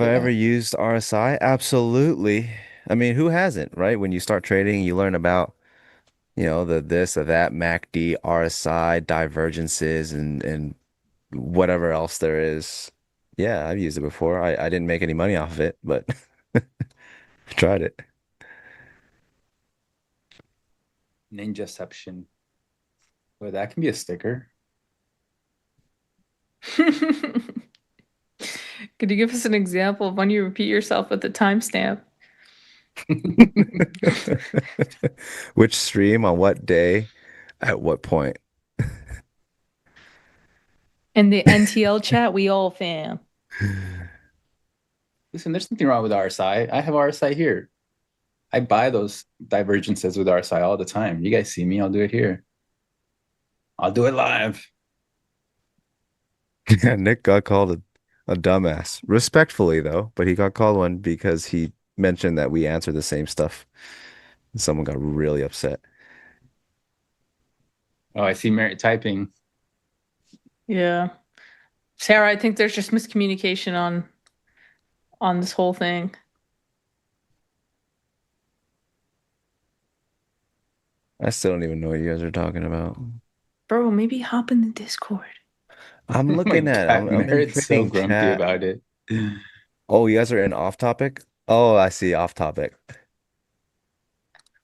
I Yeah. ever used RSI? Absolutely. I mean, who hasn't, right? When you start trading, you learn about, the this or that, MACD, RSI, divergences, and whatever else there is. Yeah, I've used it before. I didn't make any money off of it, but tried it. Ninjaception. Well, that can be a sticker. Could you give us an example of when you repeat yourself with the timestamp? Which stream on what day at what point? In the NTL chat, we all fam. Listen, there's nothing wrong with RSI. I have RSI here. I buy those divergences with RSI all the time. You guys see me, I'll do it here. I'll do it live. Yeah, Nick got called a dumbass. Respectfully, though, but he got called one because he mentioned that we answer the same stuff. Someone got really upset. Oh, I see Merritt typing. Yeah. Sarah, I think there's just miscommunication on this whole thing. I still don't even know what you guys are talking about. Bro, maybe hop in the Discord. I'm Oh my looking at God, I'm in Merritt's so trading grumpy chat. about it. Oh, you guys are in off topic? Oh, I see, off topic.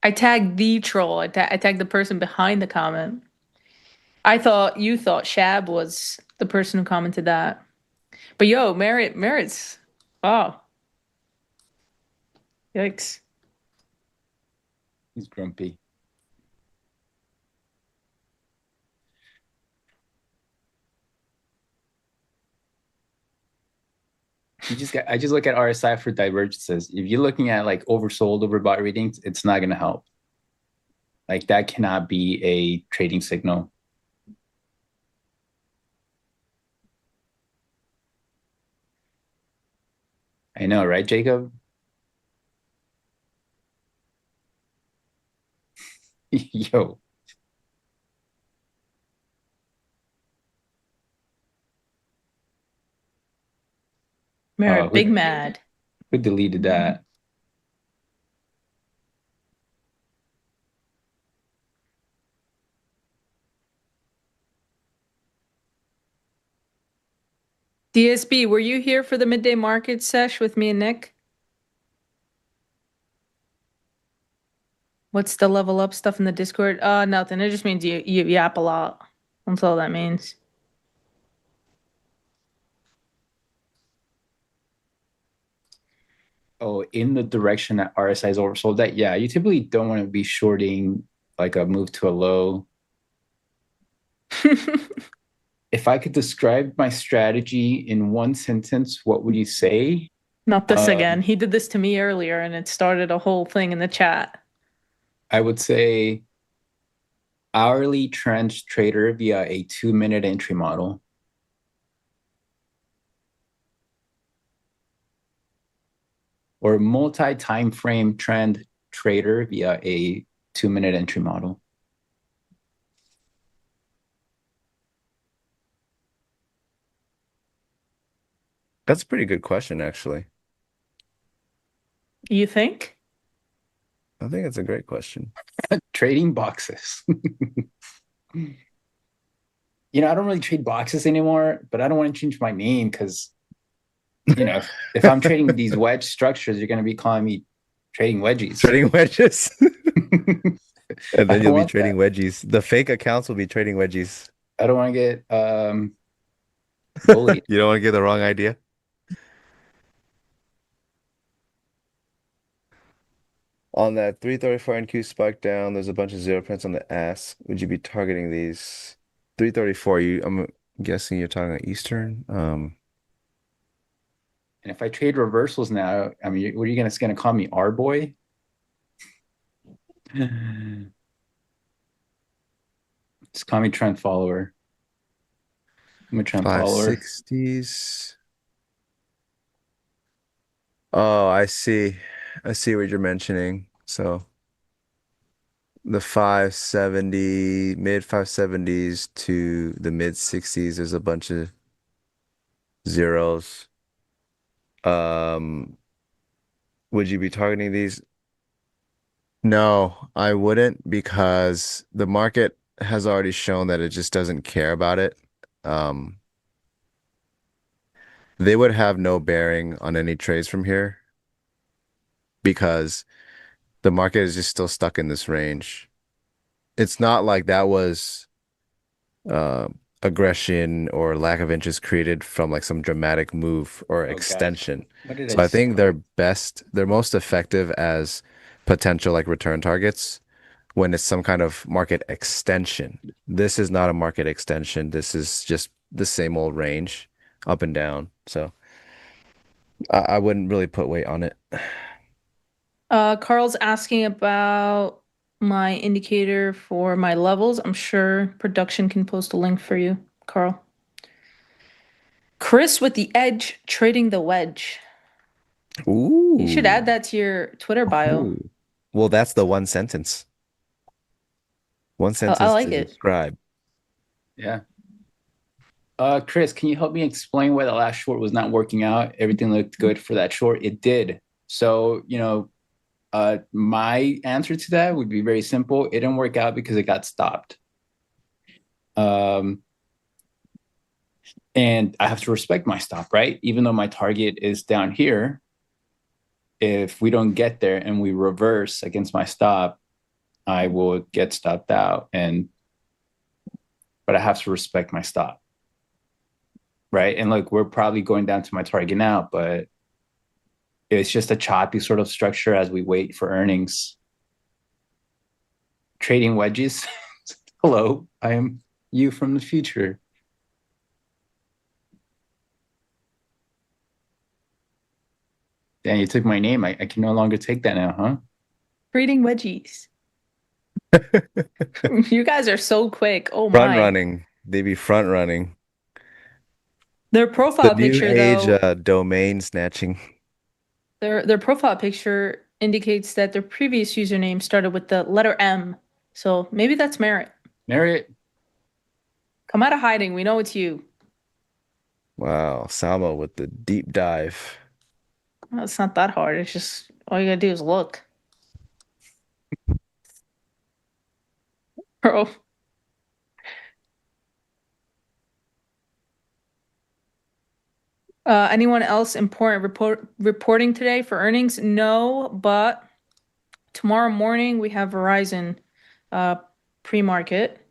I tagged the troll. I tagged the person behind the comment. You thought Shab was the person who commented that. But yo, Merritt's. Oh. Yikes. He's grumpy. I just look at RSI for divergences. If you're looking at like oversold, overbought readings, it's not going to help. Like that cannot be a trading signal. I know, right, Jacob? Yo. Merritt, Who big mad. deleted that? DSB, were you here for the midday market sesh with me and Nick? What's the level up stuff in the Discord? Nothing. It just means you yap a lot. That's all that means. Oh, in the direction that RSI is oversold, that yeah, you typically don't want to be shorting like a move to a low. If I could describe my strategy in one sentence, what would you say? Not this again. He did this to me earlier and it started a whole thing in the chat. I would say hourly trend trader via a 2-minute entry model. Or multi-time frame trend trader via a 2-minute entry model. That's a pretty good question, actually. You think? I think it's a great question. Trading boxes. You know, I don't really trade boxes anymore, but I don't want to change my name because, you know, if I'm trading these wedge structures, you're going to be calling me trading wedgies. Trading wedges. And then you'll be trading that. wedgies. The fake accounts will be trading wedgies. I don't want to get bullied. You don't want to get the wrong idea? On that 334 NQ spike down, there's a bunch of zero prints on the ask. Would you be targeting these? 334, I'm guessing you're talking about Eastern. And if I trade reversals now, I mean, what are you gonna call me, R boy? Just call me trend follower. I'm a trend follower. 560s. Oh, I see. I see what you're mentioning. So the 570, mid 570s to the mid 60s, there's a bunch of zeros. Would you be targeting these? No, I wouldn't because the market has already shown that it just doesn't care about it. They would have no bearing on any trades from here because the market is just still stuck in this range. It's not like that was uh, aggression or lack of interest created from like some dramatic move or extension. What did So I say? think they're most effective as potential like return targets when it's some kind of market extension. This is not a market extension. This is just the same old range up and down. So I wouldn't really put weight on it. Carl's asking about my indicator for my levels. I'm sure production can post a link for you, Carl. Chris with the edge trading the wedge. Ooh. You should add that to your Twitter bio. Ooh. Well, that's the one sentence. One sentence I like to it. describe. Yeah. Chris, can you help me explain why the last short was not working out? Everything looked good for that short. It did. So, my answer to that would be very simple. It didn't work out because it got stopped. And I have to respect my stop, right? Even though my target is down here, if we don't get there and we reverse against my stop, I will get stopped out. But I have to respect my stop, right? And look, we're probably going down to my target now, but it's just a choppy sort of structure as we wait for earnings. Trading wedges. Hello, I am you from the future. Dan, you took my name. I can no longer take that now, huh? Trading wedgies. You guys are so quick. Oh Front my. running. They be front running. Their The profile new picture age though, domain snatching. their profile picture indicates that their previous username started with the letter M. So maybe that's merit. Merit. Come out of hiding. We know it's you. Wow, Salma with the deep dive. Well, it's not that hard. It's just all you gotta do is look. Bro. Anyone else important reporting today for earnings? No, but tomorrow morning we have Verizon pre-market,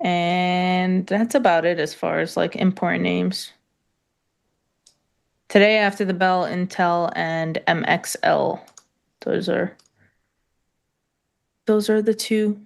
and that's about it as far as like important names. Today after the bell, Intel and MXL. Those are the two.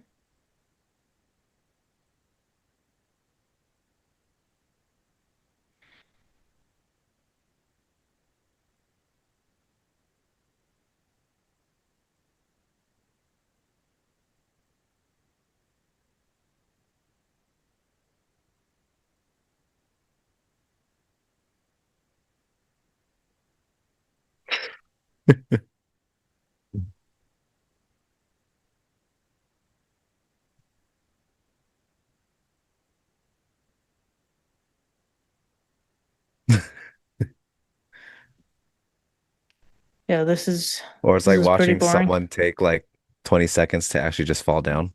Yeah, this is Or it's this like is pretty watching boring. someone take like 20 seconds to actually just fall down.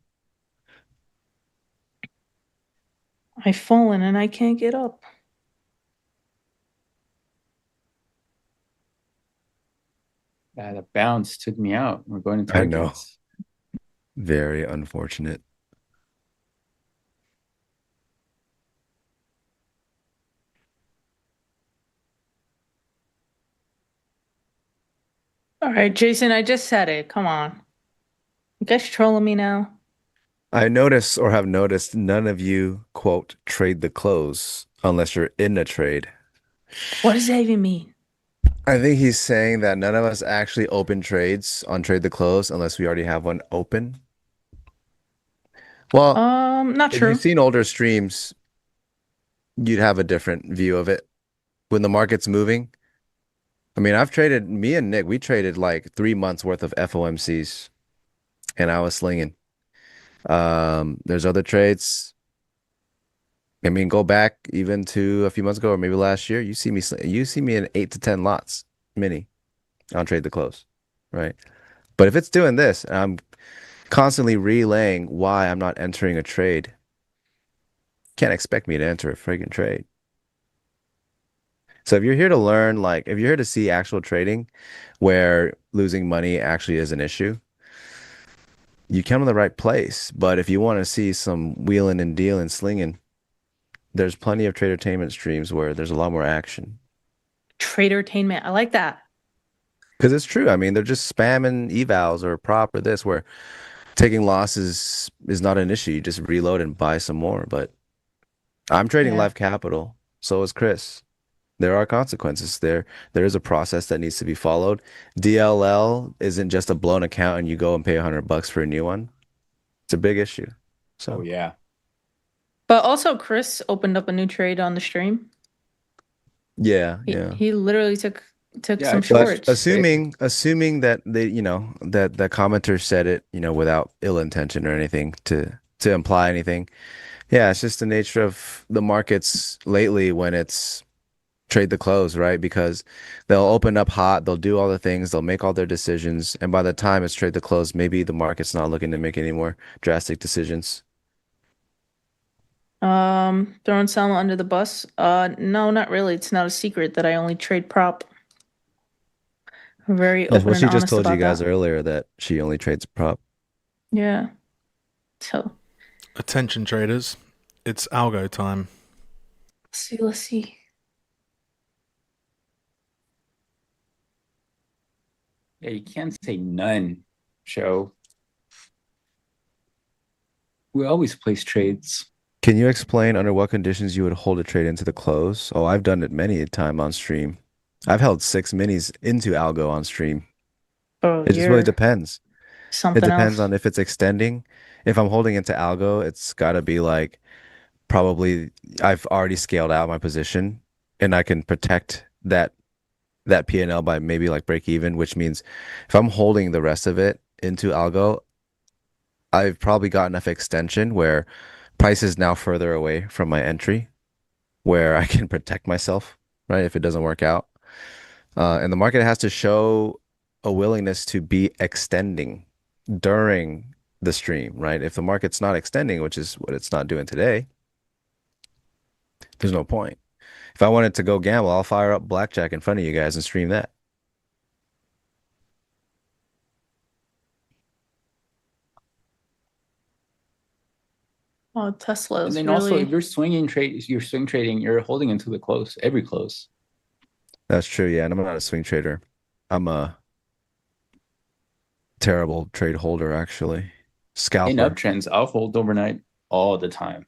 I've fallen and I can't get up. The bounce took me out. We're going to I know. targets. Very unfortunate. All right, Jason, I just said it. Come on. You guys trolling me now? I notice or have noticed none of you, quote, trade the close unless you're in a trade. What does that even mean? I think he's saying that none of us actually open trades on trade the close unless we already have one open. Well, Not if true. you've seen older streams, you'd have a different view of it. When the market's moving, I mean, me and Nick, we traded like 3 months worth of FOMCs and I was slinging. There's other trades. I mean, go back even to a few months ago or maybe last year. You see me in 8 to 10 lots mini on trade the close, right? But if it's doing this, and I'm constantly relaying why I'm not entering a trade, can't expect me to enter a friggin' trade. So if you're here to learn, like if you're here to see actual trading where losing money actually is an issue, you come to the right place. But if you want to see some wheeling and dealing, slinging, there's plenty of tradertainment streams where there's a lot more action. Tradertainment. I like that. Because it's true. I mean, they're just spamming evals or prop or this where taking losses is not an issue. You just reload and buy some more. But I'm trading Yeah. live capital. So is Chris. There are consequences. There is a process that needs to be followed. DLL isn't just a blown account and you go and pay $100 for a new one. It's a big issue. So Oh, yeah. But also Chris opened up a new trade on the stream. yeah. He literally took Yeah, some I But shorts. assuming that they, that commenter said it, without ill intention or anything to imply anything, Yeah, it's just the nature of the markets lately when it's trade the close, right? Because they'll open up hot, they'll do all the things, they'll make all their decisions, and by the time it's trade the close, maybe the market's not looking to make any more drastic decisions. Throwing Salma under the bus. No, not really. It's not a secret that I only trade prop. I'm very Yeah, open well, and she just honest told you about guys that. earlier that she only trades prop. Yeah. So Attention traders, it's algo time. let's see. Yeah, you can't say none, Joe. We always place trades. Can you explain under what conditions you would hold a trade into the close? Oh, I've done it many a time on stream. I've held 6 minis into algo on stream. Oh, It just really you're depends. It something depends else. on if it's extending. If I'm holding into algo, it's got to be like probably I've already scaled out my position and I can protect that P&L by maybe like break even, which means if I'm holding the rest of it into algo, I've probably got enough extension where price is now further away from my entry where I can protect myself, right? If it doesn't work out. And the market has to show a willingness to be extending during the stream, right? If the market's not extending, which is what it's not doing today, there's no point. If I wanted to go gamble, I'll fire up blackjack in front of you guys and stream that. Oh, Tesla And is then also, if really. you're you're swing trading, you're holding into the close, every close. That's true, yeah. And I'm not a swing trader. I'm a terrible trade holder, actually. In Scalper. uptrends, I'll hold overnight all the time.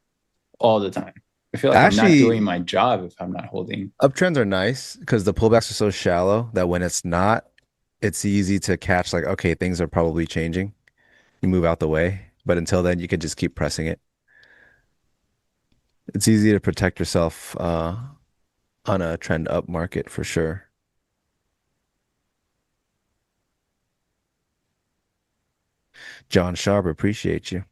All the time. I feel like I'm not doing Actually, my job if I'm not holding. uptrends are nice because the pullbacks are so shallow that when it's not, it's easy to catch like, okay, things are probably changing. You move out the way. But until then, you can just keep pressing it. It's easy to protect yourself on a trend up market for sure. John Sharp, appreciate you.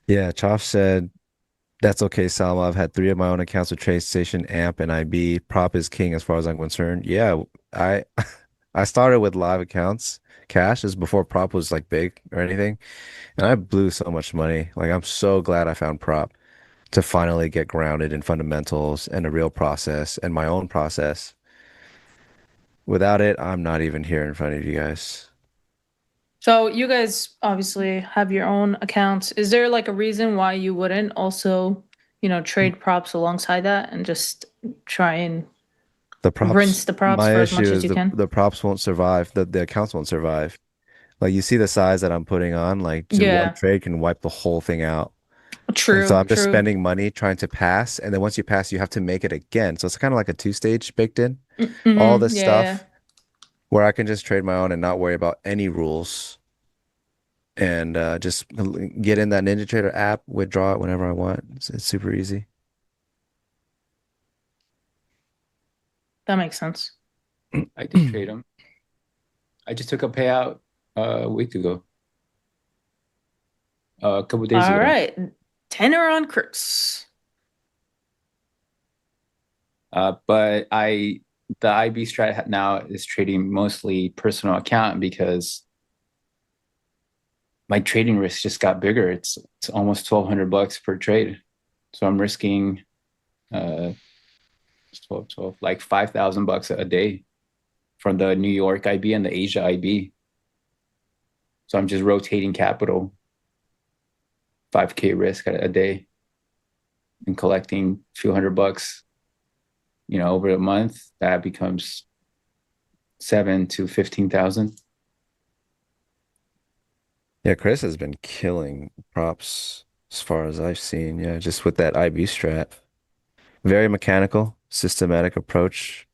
Yeah, Choff said, that's okay, Salma. I've had 3 of my own accounts with TradeStation, AMP, and IB. Prop is king as far as I'm concerned. Yeah, I I started with live accounts, cash is before prop was like big or anything. And I blew so much money. Like I'm so glad I found prop to finally get grounded in fundamentals and a real process and my own process. Without it, I'm not even here in front of you guys. So you guys obviously have your own accounts. Is there like a reason why you wouldn't also, trade props alongside that and just try and The props, rinse the props my for as issue much as is you can? the props won't survive. The accounts won't survive. Like you see the size that I'm putting on, like just one Yeah, trade can wipe the whole thing out. And so true, I'm just true. spending money trying to pass, and then once you pass, you have to make it again. So it's kind of like a two-stage baked in. All Mm-hmm, this yeah. stuff where I can just trade my own and not worry about any rules and just get in that NinjaTrader app, withdraw it whenever I want. It's super easy. That makes sense. I did trade them. I just took a payout a week ago. A couple days All ago. right. Tenor on Chris. But the IB strat now is trading mostly personal account because my trading risk just got bigger. It's almost $1,200 per trade. So I'm risking 12, like $5,000 a day from the New York IB and the Asia IB. So I'm just rotating capital, 5K risk a day and collecting a few $100, over a month. That becomes 7 to 15,000. Yeah, Chris has been killing props as far as I've seen. Yeah, just with that IB strat. Very mechanical, systematic approach.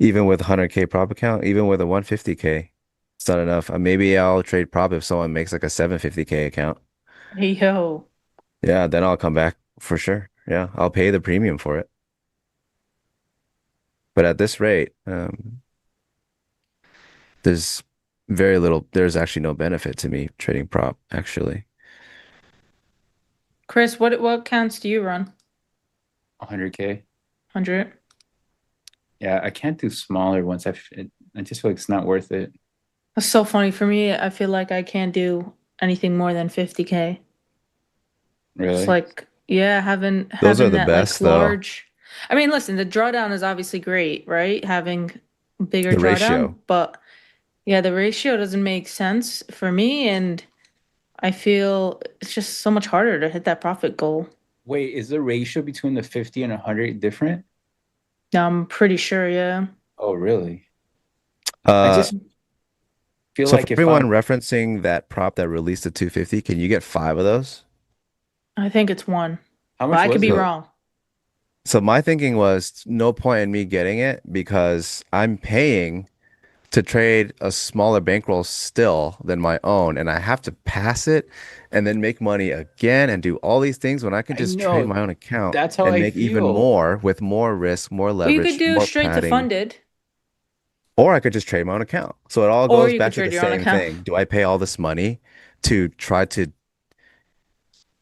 Even with 100K prop account, even with a 150K, it's not enough. Maybe I'll trade prop if someone makes like a 750K account. Hey, yo. Yeah, then I'll come back for sure. Yeah, I'll pay the premium for it. But at this rate, there's very little, there's actually no benefit to me trading prop, actually. Chris, what counts do you run? 100K. 100? Yeah, I can't do smaller ones. I just feel like it's not worth it. That's so funny. For me, I feel like I can't do anything more than 50K. It's Really? like, yeah, having Those are having the that like best, though. large. I mean, listen, the drawdown is obviously great, right? Having bigger The drawdown, ratio. but yeah, the ratio doesn't make sense for me, and I feel it's just so much harder to hit that profit goal. Wait, is the ratio between the 50 and 100 different? I'm pretty sure, yeah. Oh, really? I Uh, just feel so for like if everyone I'm, referencing that prop that released the 250, can you get 5 of those? I think it's one, how but much I could was be it? So, wrong. so my thinking was no point in me getting it because I'm paying to trade a smaller bankroll still than my own, and I have to pass it and then make money again and do all these things when I can I just trade know. my own account That's how and I make even feel. more with more risk, more Well, you could leverage, do more straight to padding, funded, or I could just trade my own account. So it all or goes you could back to the trade your own same account. thing. Do I pay all this money to try to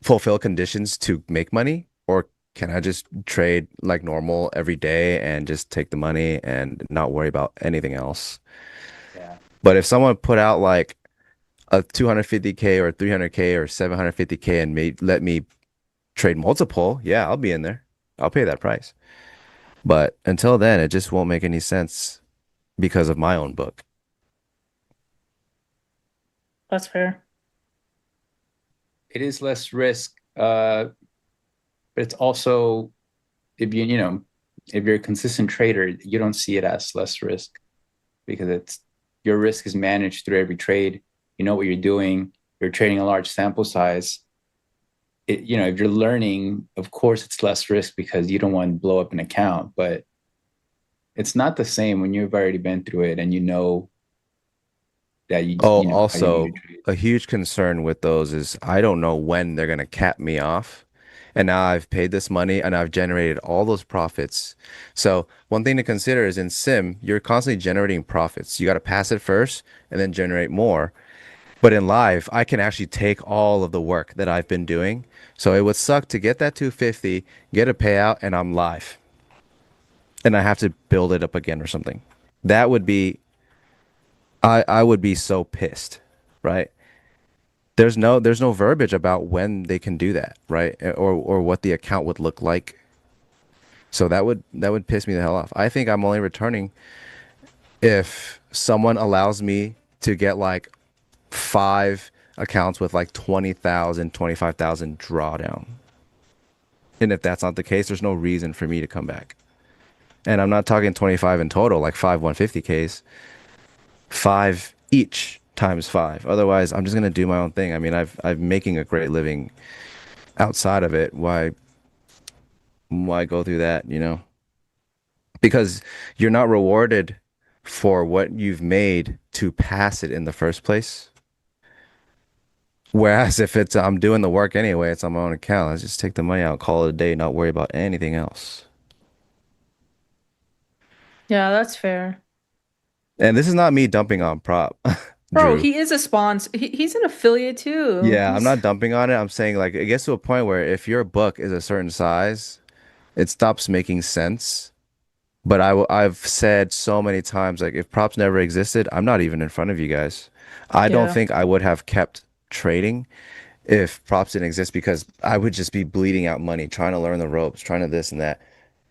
fulfill conditions to make money, or can I just trade like normal every day and just take the money and not worry about anything else? Yeah. But if someone put out like a 250K or 300K or 750K and let me trade multiple, yeah, I'll be in there. I'll pay that price. But until then, it just won't make any sense because of my own book. That's fair. It is less risk, but it's also if if you're a consistent trader, you don't see it as less risk because it's your risk is managed through every trade. You know what you're doing. You're trading a large sample size. If you're learning, of course, it's less risk because you don't want to blow up an account. But it's not the same when you've already been through it and you know that Oh, you know how you need also to trade. a huge concern with those is I don't know when they're going to cap me off. And now I've paid this money and I've generated all those profits. So one thing to consider is in sim, you're constantly generating profits. You got to pass it first and then generate more. But in live, I can actually take all of the work that I've been doing. So it would suck to get that 250, get a payout, and I'm live. And I have to build it up again or something. That would be, I would be so pissed, right? There's no verbiage about when they can do that, right? Or what the account would look like. So that would piss me the hell off. I think I'm only returning if someone allows me to get like 5 accounts with like 20,000, 25,000 drawdown. And if that's not the case, there's no reason for me to come back. And I'm not talking 25 in total, like 150Ks, 5 each times 5. Otherwise, I'm just gonna do my own thing. I mean, I'm making a great living outside of it. Why go through that, Because you're not rewarded for what you've made to pass it in the first place. Whereas if it's I'm doing the work anyway, it's on my own account. Let's just take the money out, call it a day, not worry about anything else. Yeah, that's fair. And this is not me dumping on prop, Bro, Drew. he is a sponsor. He's an affiliate too. Yeah, I'm He's not dumping on it. I'm saying like it gets to a point where if your book is a certain size, it stops making sense. But I've said so many times, like if props never existed, I'm not even in front of you guys. I don't yeah. think I would have kept trading if props didn't exist because I would just be bleeding out money, trying to learn the ropes, trying to this and that.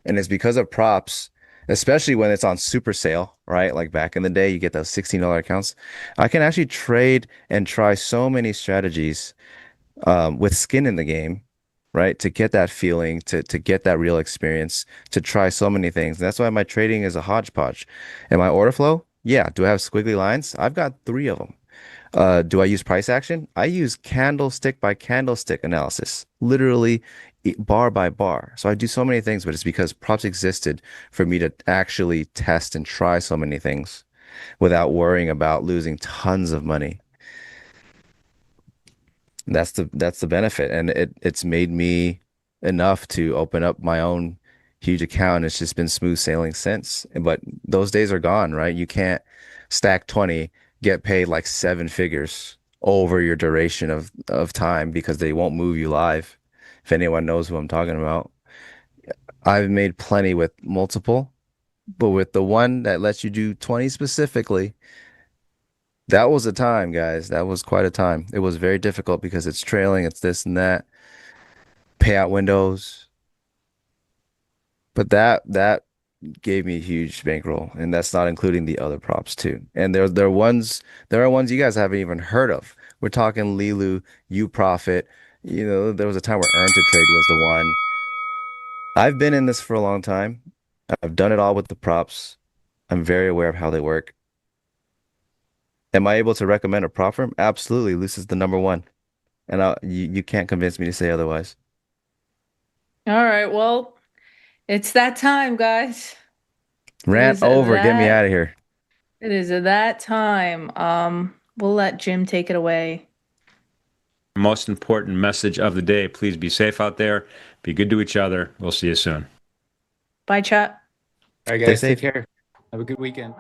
And it's because of props, especially when it's on super sale, right? Like back in the day, you get those $16 accounts. I can actually trade and try so many strategies with skin in the game, right? To get that feeling, to get that real experience, to try so many things. That's why my trading is a hodgepodge. And my order flow, yeah. Do I have squiggly lines? I've got 3 of them. Do I use price action? I use candlestick by candlestick analysis, literally bar by bar. So I do so many things, but it's because props existed for me to actually test and try so many things without worrying about losing tons of money. That's the benefit, and it's made me enough to open up my own huge account. It's just been smooth sailing since. But those days are gone, right? You can't stack 20, get paid like 7 figures over your duration of time because they won't move you live. If anyone knows who I'm talking about. I've made plenty with multiple, but with the one that lets you do 20 specifically, that was a time, guys. That was quite a time. It was very difficult because it's trailing, it's this and that, payout windows. But that gave me a huge bankroll, and that's not including the other props too. And there are ones you guys haven't even heard of. We're talking Lilu, You Profit. You know, there was a time where Earn to Trade was the one. I've been in this for a long time. I've done it all with the props. I'm very aware of how they work. Am I able to recommend a prop firm? Absolutely. Luce is the number one. And you can't convince me to say otherwise. All right, well, it's that time, guys. Rant over. Get me out of here. It is that time. We'll let Jim take it away. Most important message of the day. Please be safe out there. Be good to each other. We'll see you soon. Bye, chat. All right, guys, Stay take safe. care. Have a good weekend.